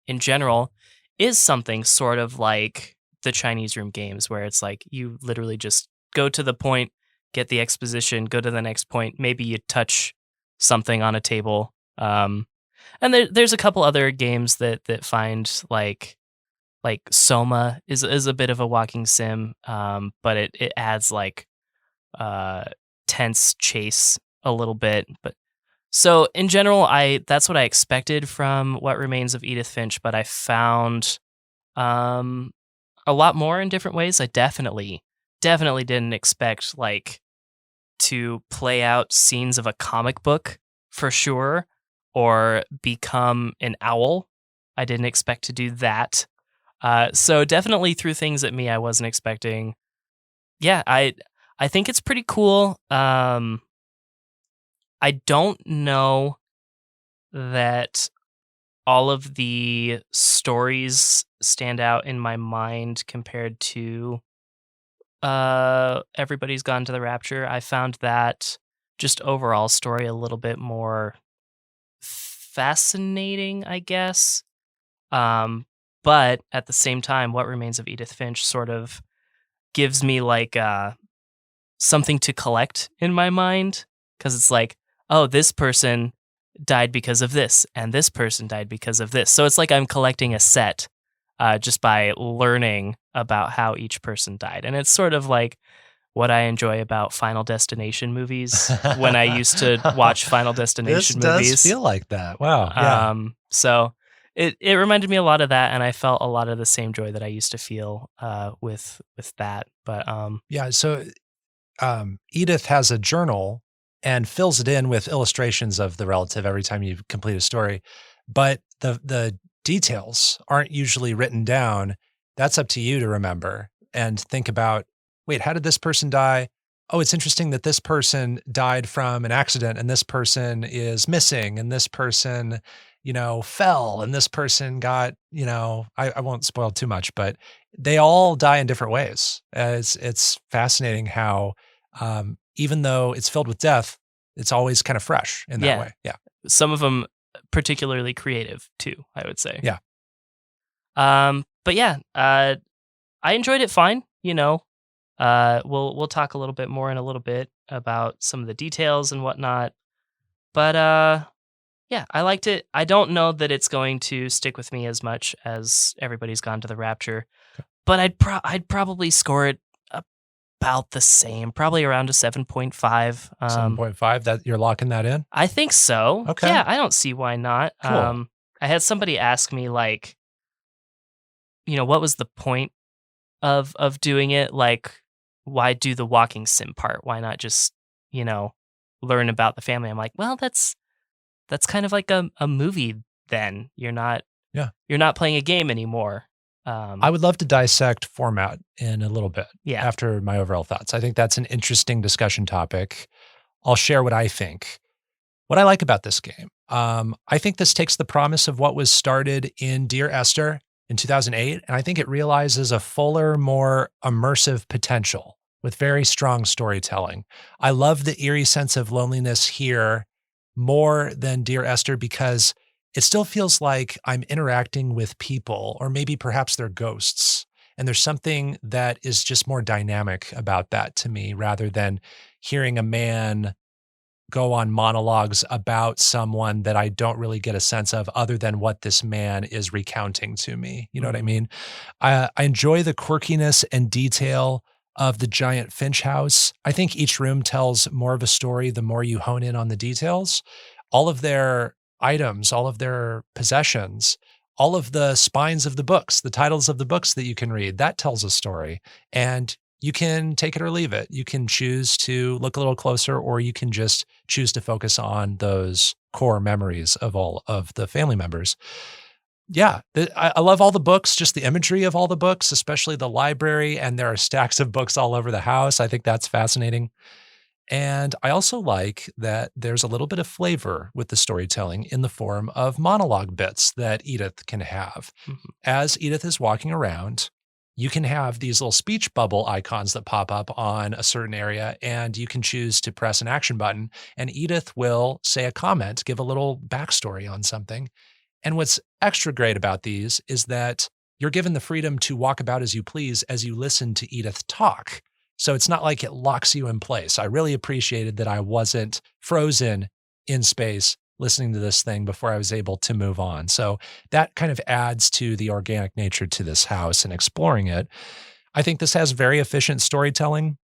in general, is something sort of like the Chinese room games where it's like you literally just go to the point, get the exposition, go to the next point, maybe you touch something on a table. And there's a couple other games that find like Soma is a bit of a walking sim, but it adds like tense chase a little bit. But so in general, that's what I expected from What Remains of Edith Finch, but I found a lot more in different ways. I definitely didn't expect like to play out scenes of a comic book for sure, or become an owl. I didn't expect to do that. So definitely threw things at me I wasn't expecting. Yeah, I think it's pretty cool. I don't know that all of the stories stand out in my mind compared to Everybody's Gone to the Rapture. I found that just overall story a little bit more fascinating, I guess. But at the same time, What Remains of Edith Finch sort of gives me like something to collect in my mind, because it's like, oh, this person died because of this, and this person died because of this. So it's like I'm collecting a set just by learning about how each person died. And it's sort of like what I enjoy about Final Destination movies when I used to watch Final Destination movies. This does feel like that. Wow. Yeah. So it reminded me a lot of that, and I felt a lot of the same joy that I used to feel with that. But Yeah. So Edith has a journal and fills it in with illustrations of the relative every time you complete a story. But the details aren't usually written down. That's up to you to remember and think about, wait, how did this person die? Oh, it's interesting that this person died from an accident and this person is missing and this person, fell and this person got, I won't spoil too much, but they all die in different ways. It's fascinating how even though it's filled with death, it's always kind of fresh in that way. Yeah. Some of them particularly creative too, I would say. Yeah. But yeah, I enjoyed it fine. We'll talk a little bit more in a little bit about some of the details and whatnot. But yeah, I liked it. I don't know that it's going to stick with me as much as Everybody's Gone to the Rapture, but I'd probably score it about the same, probably around a 7.5. 7.5, that you're locking that in? I think so. Okay. Yeah, I don't see why not. Cool. I had somebody ask me like, what was the point of doing it? Like, why do the walking sim part? Why not just, learn about the family? I'm like, well, that's kind of like a movie then. You're not playing a game anymore. I would love to dissect format in a little bit after my overall thoughts. I think that's an interesting discussion topic. I'll share what I think. What I like about this game, I think this takes the promise of what was started in Dear Esther in 2008, and I think it realizes a fuller, more immersive potential with very strong storytelling. I love the eerie sense of loneliness here more than Dear Esther because it still feels like I'm interacting with people, or maybe perhaps they're ghosts. And there's something that is just more dynamic about that to me, rather than hearing a man go on monologues about someone that I don't really get a sense of other than what this man is recounting to me. You know what I mean? I enjoy the quirkiness and detail of the giant Finch house. I think each room tells more of a story the more you hone in on the details. All of their items, all of their possessions, all of the spines of the books, the titles of the books that you can read, that tells a story. And you can take it or leave it. You can choose to look a little closer, or you can just choose to focus on those core memories of all of the family members. Yeah, I love all the books, just the imagery of all the books, especially the library, and there are stacks of books all over the house. I think that's fascinating. And I also like that there's a little bit of flavor with the storytelling in the form of monologue bits that Edith can have. Mhm. As Edith is walking around, you can have these little speech bubble icons that pop up on a certain area, and you can choose to press an action button, and Edith will say a comment, give a little backstory on something. And what's extra great about these is that you're given the freedom to walk about as you please as you listen to Edith talk. So it's not like it locks you in place. I really appreciated that I wasn't frozen in space listening to this thing before I was able to move on. So that kind of adds to the organic nature to this house and exploring it. I think this has very efficient storytelling.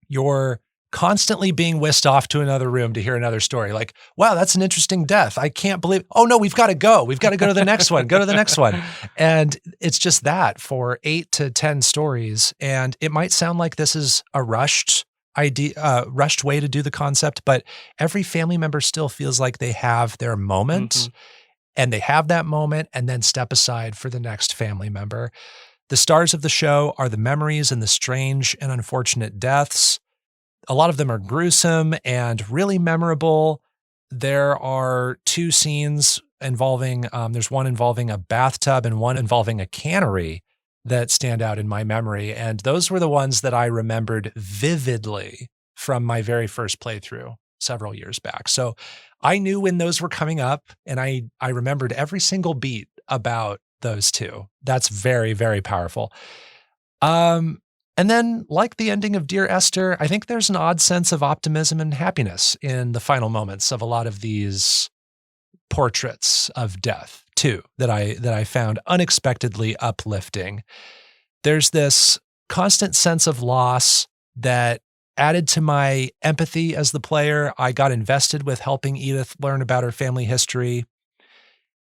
You're constantly being whisked off to another room to hear another story. Like, wow, that's an interesting death. I can't believe, oh no, we've got to go. We've got to go to the next one, go to the next one. And it's just that for 8 to 10 stories. And it might sound like this is a rushed way to do the concept, but every family member still feels like they have their moment and they have that moment and then step aside for the next family member. The stars of the show are the memories and the strange and unfortunate deaths. A lot of them are gruesome and really memorable. There are 2 scenes involving, there's one involving a bathtub and one involving a cannery that stand out in my memory. And those were the ones that I remembered vividly from my very first playthrough several years back. So I knew when those were coming up, and I remembered every single beat about those 2. That's very, very powerful. And then, like the ending of Dear Esther, I think there's an odd sense of optimism and happiness in the final moments of a lot of these portraits of death, too, that I found unexpectedly uplifting. There's this constant sense of loss that added to my empathy as the player. I got invested with helping Edith learn about her family history.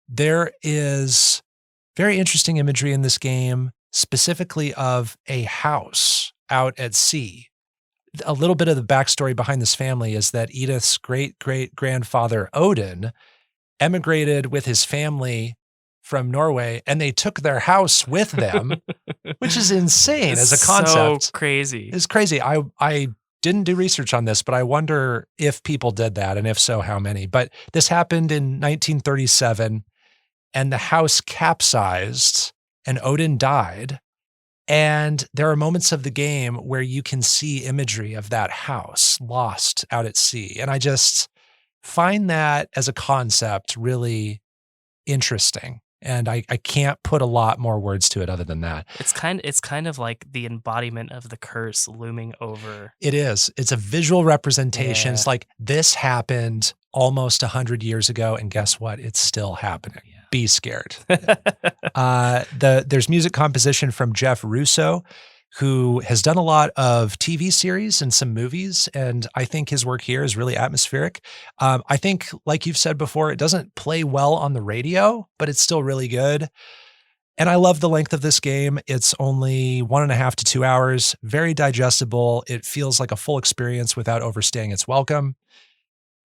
There is very interesting imagery in this game, specifically of a house out at sea. A little bit of the backstory behind this family is that Edith's great-great-grandfather, Odin, emigrated with his family from Norway, and they took their house with them, which is insane as a concept. So crazy. It's crazy. I didn't do research on this, but I wonder if people did that, and if so, how many. But this happened in 1937, and the house capsized, and Odin died. And there are moments of the game where you can see imagery of that house lost out at sea. And I just find that as a concept really interesting. And I can't put a lot more words to it other than that. It's kind of like the embodiment of the curse looming over. It is. It's a visual representation. Yeah. It's like this happened almost 100 years ago, and guess what? It's still happening. Yeah. Be scared. There's music composition from Jeff Russo, who has done a lot of TV series and some movies, and I think his work here is really atmospheric. I think, like you've said before, it doesn't play well on the radio, but it's still really good. And I love the length of this game. It's only 1.5 to 2 hours, very digestible. It feels like a full experience without overstaying its welcome.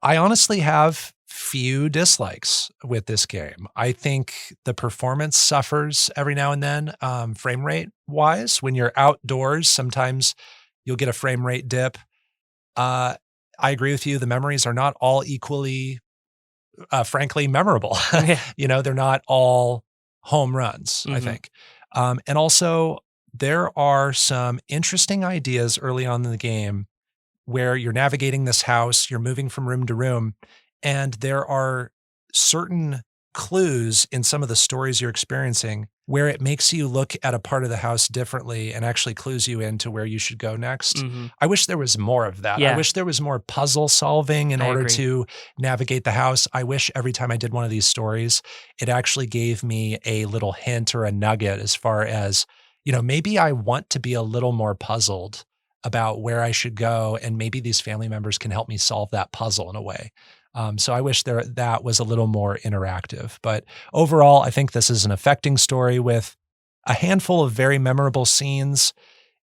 I honestly have few dislikes with this game. I think the performance suffers every now and then, frame rate wise. When you're outdoors, sometimes you'll get a frame rate dip. I agree with you. The memories are not all equally, frankly, memorable. You know, they're not all home runs, I think. And also, there are some interesting ideas early on in the game where you're navigating this house, you're moving from room to room, and there are certain clues in some of the stories you're experiencing where it makes you look at a part of the house differently and actually clues you into where you should go next. I wish there was more of that. Yeah. I wish there was more puzzle solving in order agree. to navigate the house. I wish every time I did one of these stories, it actually gave me a little hint or a nugget as far as, you know, maybe I want to be a little more puzzled about where I should go, and maybe these family members can help me solve that puzzle in a way. So I wish that was a little more interactive. But overall, I think this is an affecting story with a handful of very memorable scenes.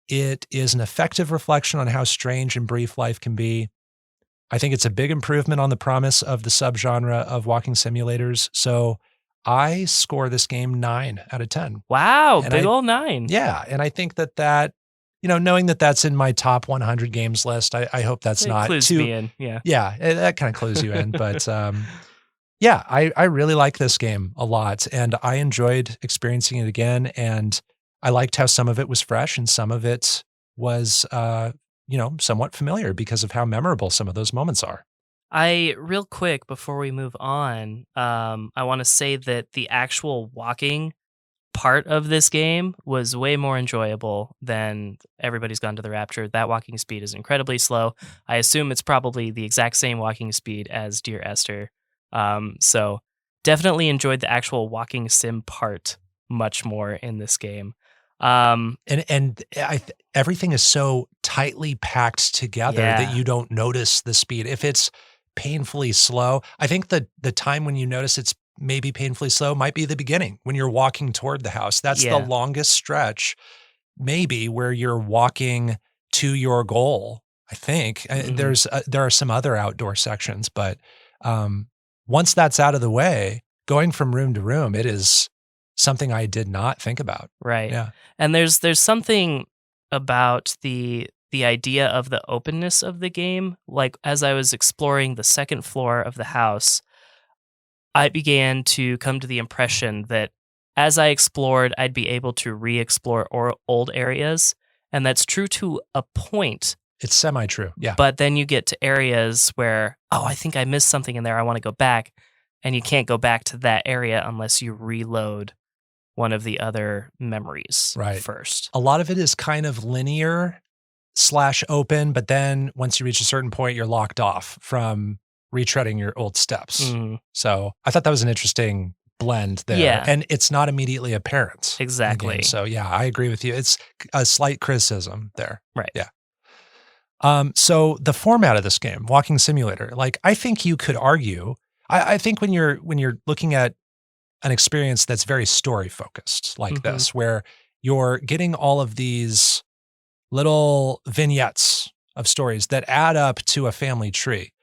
It is an effective reflection on how strange and brief life can be. I think it's a big improvement on the promise of the subgenre of walking simulators. So I score this game 9 out of 10. Wow, And big old 9. Yeah, and I think that, knowing that that's in my top 100 games list, I hope that's It not clues too. me in, yeah. Yeah, that kind of clues you in. But yeah, I really like this game a lot, and I enjoyed experiencing it again. And I liked how some of it was fresh and some of it was, somewhat familiar because of how memorable some of those moments are. Real quick before we move on, I want to say that the actual walking part of this game was way more enjoyable than Everybody's Gone to the Rapture. That walking speed is incredibly slow. I assume it's probably the exact same walking speed as Dear Esther. So definitely enjoyed the actual walking sim part much more in this game. And everything is so tightly packed together that Yeah. you don't notice the speed. If it's painfully slow, I think the time when you notice it's maybe painfully slow might be the beginning when you're walking toward the house. That's the Yeah. longest stretch, maybe, where you're walking to your goal. I think there are some other outdoor sections, but once that's out of the way, going from room to room, it is something I did not think about. Right. Yeah. And there's something about the idea of the openness of the game. Like as I was exploring the second floor of the house, I began to come to the impression that as I explored, I'd be able to re-explore old areas, and that's true to a point. It's semi-true. Yeah. But then you get to areas where, I think I missed something in there. I want to go back, and you can't go back to that area unless you reload one of the other memories first. A lot of it is kind of linear / open, but then once you reach a certain point, you're locked off from retreading your old steps. So I thought that was an interesting blend there. Yeah. And it's not immediately apparent. in the Exactly. game. So yeah, I agree with you. It's a slight criticism there. Right. Yeah. So the format of this game, walking simulator, like I think you could argue, I think when you're looking at an experience that's very story focused like this, where you're getting all of these little vignettes of stories that add up to a family tree.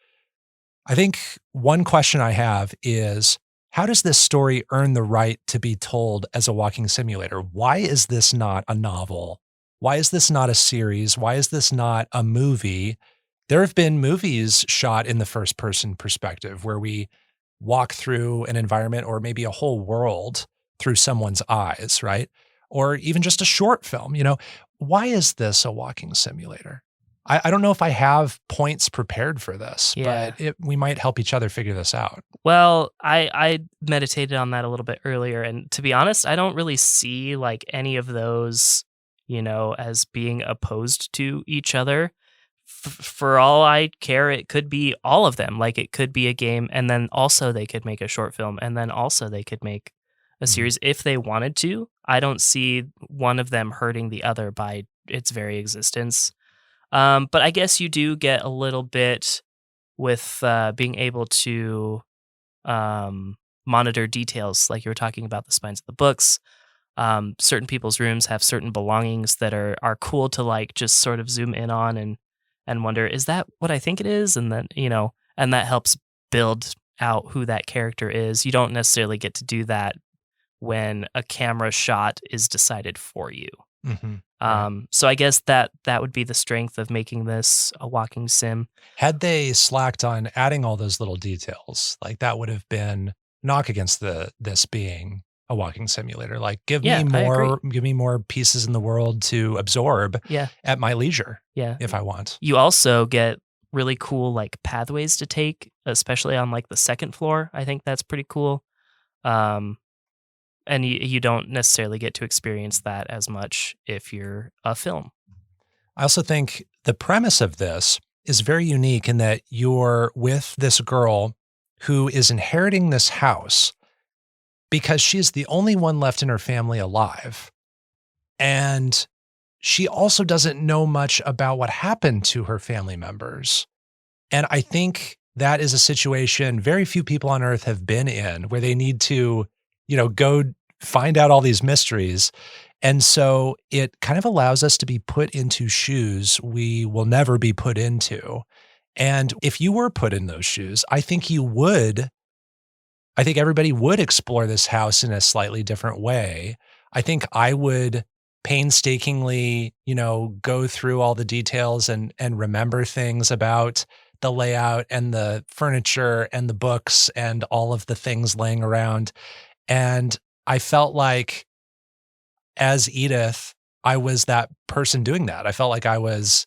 I think one question I have is, how does this story earn the right to be told as a walking simulator? Why is this not a novel? Why is this not a series? Why is this not a movie? There have been movies shot in the first person perspective where we walk through an environment or maybe a whole world through someone's eyes, right? Or even just a short film, why is this a walking simulator? I don't know if I have points prepared for this, but we might help each other figure this out. Well, I meditated on that a little bit earlier, and to be honest, I don't really see like any of those, as being opposed to each other. For all I care, it could be all of them. Like it could be a game, and then also they could make a short film, and then also they could make a series if they wanted to. I don't see one of them hurting the other by its very existence. But I guess you do get a little bit with being able to monitor details, like you were talking about the spines of the books. Certain people's rooms have certain belongings that are cool to like just sort of zoom in on and wonder, is that what I think it is? And then, and that helps build out who that character is. You don't necessarily get to do that when a camera shot is decided for you. So I guess that would be the strength of making this a walking sim. Had they slacked on adding all those little details, like that would have been knock against this being a walking simulator. Like give me more pieces in the world to absorb at my leisure. Yeah. If I want. You also get really cool like pathways to take, especially on like the second floor. I think that's pretty cool. And you don't necessarily get to experience that as much if you're a film. I also think the premise of this is very unique in that you're with this girl who is inheriting this house because she's the only one left in her family alive. And she also doesn't know much about what happened to her family members. And I think that is a situation very few people on earth have been in, where they need to, go find out all these mysteries. And so it kind of allows us to be put into shoes we will never be put into. And if you were put in those shoes, I think everybody would explore this house in a slightly different way. I think I would painstakingly, go through all the details and remember things about the layout and the furniture and the books and all of the things laying around. And I felt like as Edith, I was that person doing that. I felt like I was,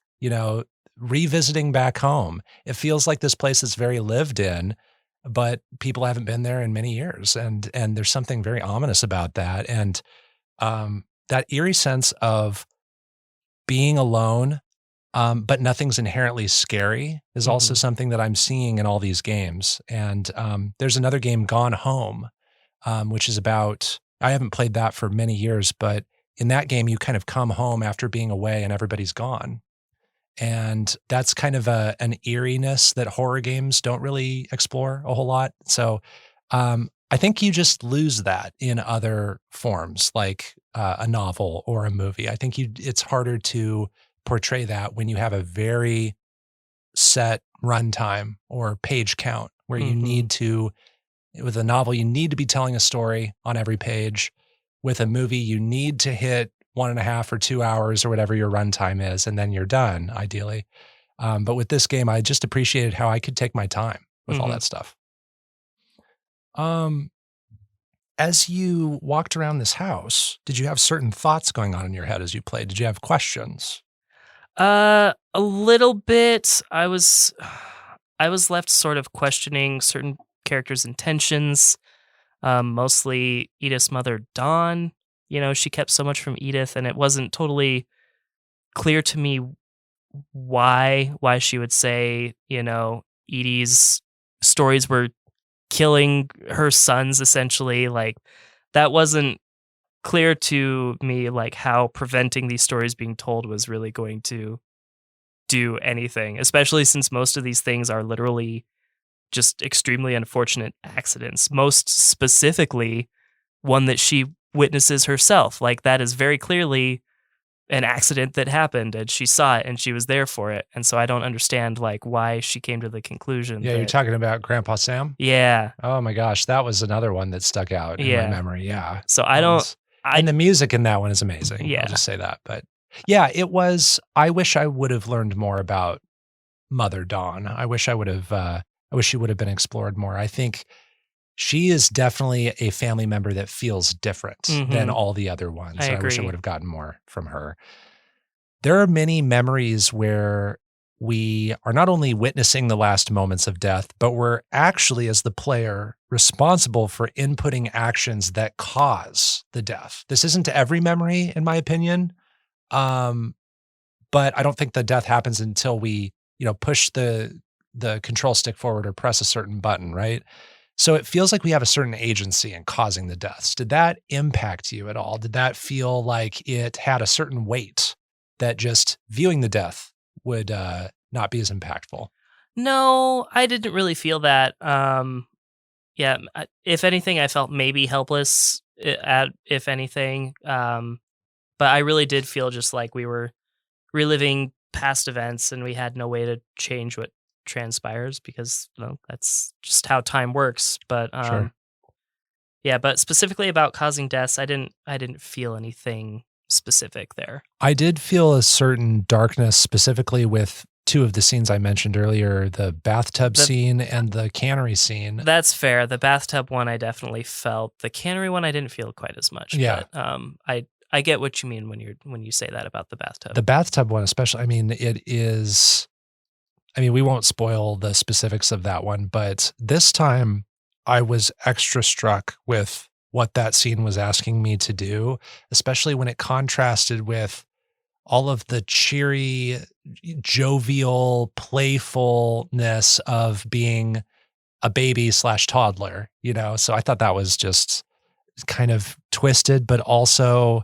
revisiting back home. It feels like this place is very lived in, but people haven't been there in many years. And there's something very ominous about that. And that eerie sense of being alone, but nothing's inherently scary is also something that I'm seeing in all these games. And there's another game, Gone Home, which is about, I haven't played that for many years, but in that game, you kind of come home after being away and everybody's gone. And that's kind of an eeriness that horror games don't really explore a whole lot. So I think you just lose that in other forms, like a novel or a movie. I think it's harder to portray that when you have a very set runtime or page count where you need to, with a novel, you need to be telling a story on every page. With a movie, you need to hit 1.5 or 2 hours or whatever your runtime is, and then you're done, ideally. But with this game, I just appreciated how I could take my time with all that stuff. As you walked around this house, did you have certain thoughts going on in your head as you played? Did you have questions? A little bit. I was left sort of questioning certain characters' intentions. Mostly Edith's mother, Dawn. She kept so much from Edith, and it wasn't totally clear to me why she would say, Edie's stories were killing her sons, essentially. Like, that wasn't clear to me, like, how preventing these stories being told was really going to do anything, especially since most of these things are literally just extremely unfortunate accidents. Most specifically, one that she witnesses herself. Like, that is very clearly an accident that happened, and she saw it and she was there for it. And so I don't understand, like, why she came to the conclusion. Yeah, you're talking about Grandpa Sam? Yeah. Oh my gosh, that was another one that stuck out in my memory. Yeah. So and the music in that one is amazing. Yeah. I'll just say that. But yeah, it was, I wish I would have learned more about Mother Dawn. I wish she would have been explored more. I think she is definitely a family member that feels different than all the other ones. I wish I agree. would have gotten more from her. There are many memories where we are not only witnessing the last moments of death, but we're actually, as the player, responsible for inputting actions that cause the death. This isn't every memory, in my opinion, but I don't think the death happens until we, push the control stick forward or press a certain button, right? So it feels like we have a certain agency in causing the deaths. Did that impact you at all? Did that feel like it had a certain weight that just viewing the death would not be as impactful? No, I didn't really feel that. If anything, I felt maybe helpless, if anything. But I really did feel just like we were reliving past events and we had no way to change what transpires because that's just how time works. But Sure. yeah, but specifically about causing deaths, I didn't feel anything specific there. I did feel a certain darkness, specifically with two of the scenes I mentioned earlier, the bathtub scene and the cannery scene. That's fair. The bathtub one I definitely felt. The cannery one I didn't feel quite as much. Yeah. But I get what you mean when you say that about the bathtub. The bathtub one especially, we won't spoil the specifics of that one, but this time I was extra struck with what that scene was asking me to do, especially when it contrasted with all of the cheery, jovial playfulness of being a baby / toddler, So I thought that was just kind of twisted, but also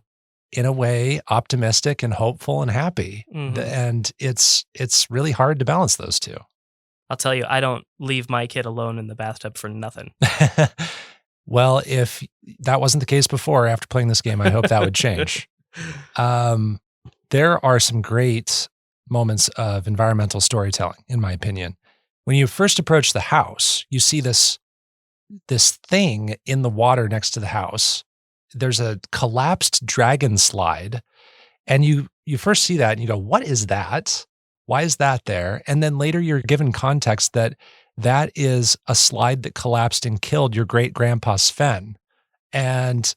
in a way optimistic and hopeful and happy. And it's really hard to balance those two. I'll tell you, I don't leave my kid alone in the bathtub for nothing. Well, if that wasn't the case before, after playing this game, I hope that would change. There are some great moments of environmental storytelling, in my opinion. When you first approach the house, you see this thing in the water next to the house. There's a collapsed dragon slide, and you first see that and you go, "What is that? Why is that there?" And then later you're given context that that is a slide that collapsed and killed your great-grandpa Sven. And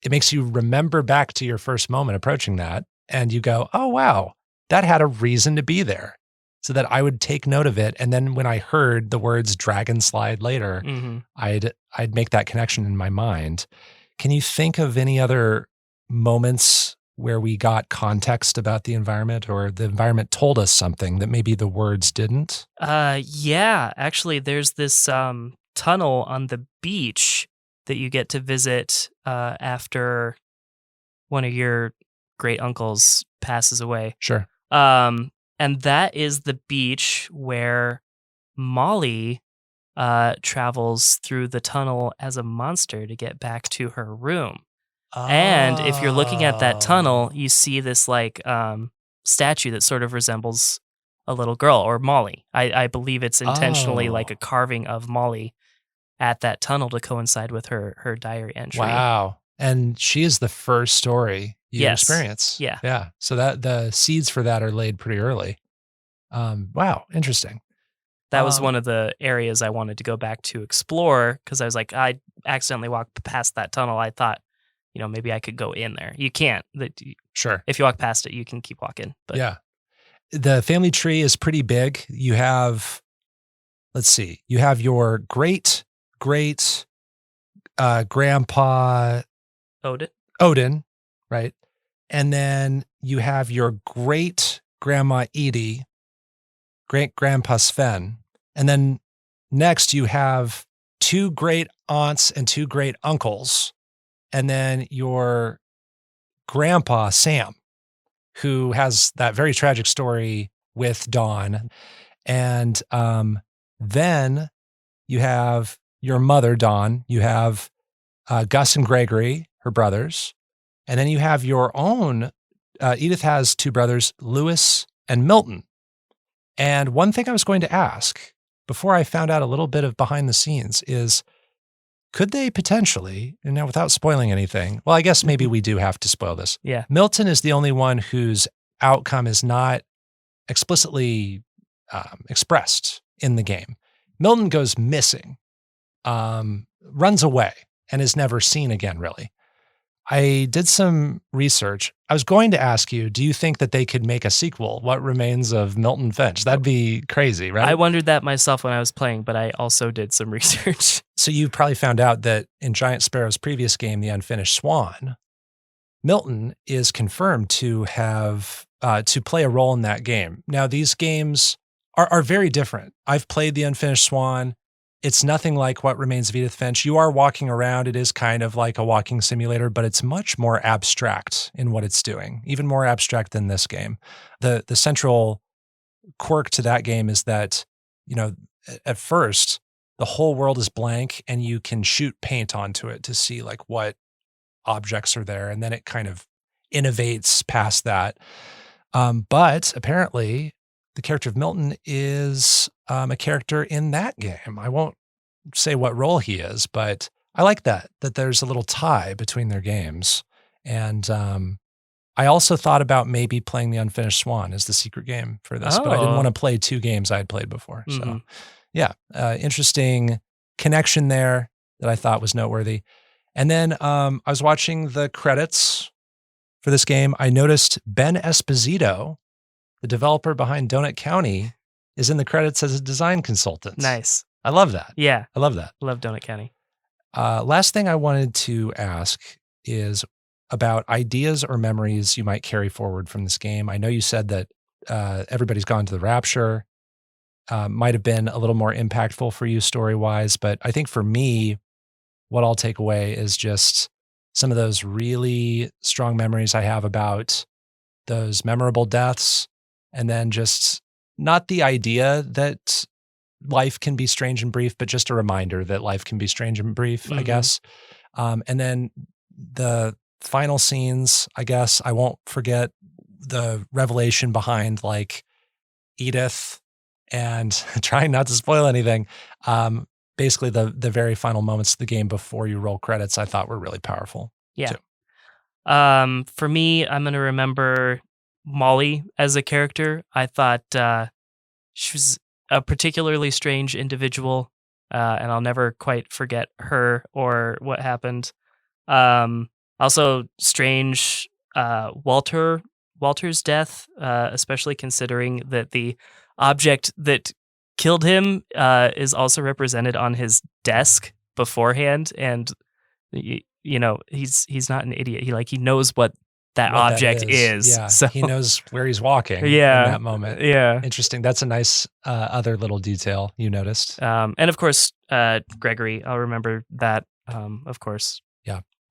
it makes you remember back to your first moment approaching that, and you go, "Oh, wow, that had a reason to be there." So that I would take note of it, and then when I heard the words dragon slide later, I'd make that connection in my mind. Can you think of any other moments where we got context about the environment, or the environment told us something that maybe the words didn't? Yeah, actually, there's this tunnel on the beach that you get to visit after one of your great uncles passes away. Sure. And that is the beach where Molly travels through the tunnel as a monster to get back to her room. And if you're looking at that tunnel, you see this like statue that sort of resembles a little girl, or Molly. I believe it's intentionally like a carving of Molly at that tunnel to coincide with her diary entry. Wow. And she is the first story you experience. Yeah. Yeah. So that the seeds for that are laid pretty early. Wow. Interesting. That was one of the areas I wanted to go back to explore, because I was like, I accidentally walked past that tunnel. I thought, maybe I could go in there. You can't. Sure. If you walk past it, you can keep walking. But yeah. The family tree is pretty big. You have, let's see, you have your great grandpa Odin, right? And then you have your great grandma Edie, great grandpa Sven. And then next you have 2 great aunts and 2 great uncles. And then your grandpa Sam, who has that very tragic story with Dawn. And then you have your mother, Dawn. You have Gus and Gregory, her brothers. And then you have your own, Edith has 2 brothers, Lewis and Milton. And one thing I was going to ask before I found out a little bit of behind the scenes is, could they potentially, and now without spoiling anything, well, I guess maybe we do have to spoil this. Yeah. Milton is the only one whose outcome is not explicitly expressed in the game. Milton goes missing, runs away, and is never seen again, really. I did some research. I was going to ask you, do you think that they could make a sequel, What Remains of Milton Finch? That'd be crazy, right? I wondered that myself when I was playing, but I also did some research. So you probably found out that in Giant Sparrow's previous game, The Unfinished Swan, Milton is confirmed to have to play a role in that game. Now, these games are very different. I've played The Unfinished Swan. It's nothing like What Remains of Edith Finch. You are walking around. It is kind of like a walking simulator, but it's much more abstract in what it's doing, even more abstract than this game. The central quirk to that game is that, at first, the whole world is blank and you can shoot paint onto it to see like what objects are there. And then it kind of innovates past that. But apparently the character of Milton is a character in that game. I won't say what role he is, but I like that there's a little tie between their games. And I also thought about maybe playing The Unfinished Swan as the secret game for this, but I didn't want to play 2 games I had played before. So yeah, interesting connection there that I thought was noteworthy. And then I was watching the credits for this game. I noticed Ben Esposito, the developer behind Donut County, is in the credits as a design consultant. Nice. I love that. Yeah. I love that. Love Donut County. Last thing I wanted to ask is about ideas or memories you might carry forward from this game. I know you said that Everybody's Gone to the Rapture might have been a little more impactful for you story-wise, but I think for me, what I'll take away is just some of those really strong memories I have about those memorable deaths, and then just not the idea that life can be strange and brief, but just a reminder that life can be strange and brief, I guess. And then the final scenes, I guess, I won't forget the revelation behind like Edith and trying not to spoil anything. Basically the very final moments of the game before you roll credits, I thought were really powerful. Yeah. too. For me, I'm going to remember Molly as a character. I thought she was a particularly strange individual, and I'll never quite forget her or what happened. Also, strange Walter's death, especially considering that the object that killed him is also represented on his desk beforehand, and he's not an idiot. He knows what that object is. Yeah, so he knows where he's walking in Yeah. that moment. yeah. Interesting. That's a nice other little detail you noticed. And of course, Gregory. I'll remember that. Of course.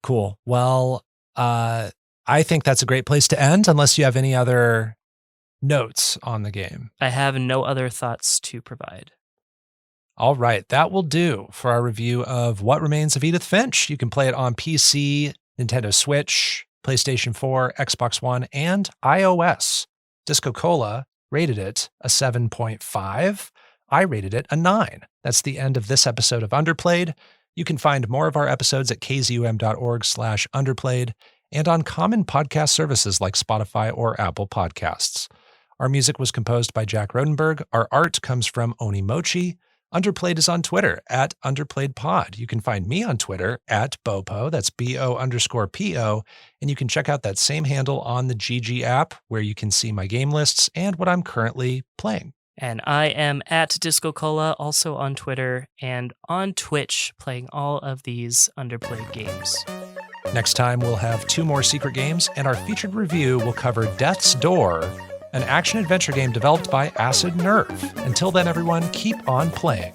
Cool. Well, I think that's a great place to end, unless you have any other notes on the game. I have no other thoughts to provide. All right, that will do for our review of What Remains of Edith Finch. You can play it on PC, Nintendo Switch, PlayStation 4, Xbox One, and iOS. DiscoCola rated it a 7.5. I rated it a 9. That's the end of this episode of Underplayed. You can find more of our episodes at kzum.org/underplayed and on common podcast services like Spotify or Apple Podcasts. Our music was composed by Jack Rodenberg. Our art comes from Onimochi. Underplayed is on Twitter at UnderplayedPod. You can find me on Twitter at Bopo, that's BO_PO, and you can check out that same handle on the GG app where you can see my game lists and what I'm currently playing. And I am at DiscoCola, also on Twitter and on Twitch, playing all of these Underplayed games. Next time, we'll have 2 more secret games, and our featured review will cover Death's Door, an action-adventure game developed by Acid Nerve. Until then, everyone, keep on playing.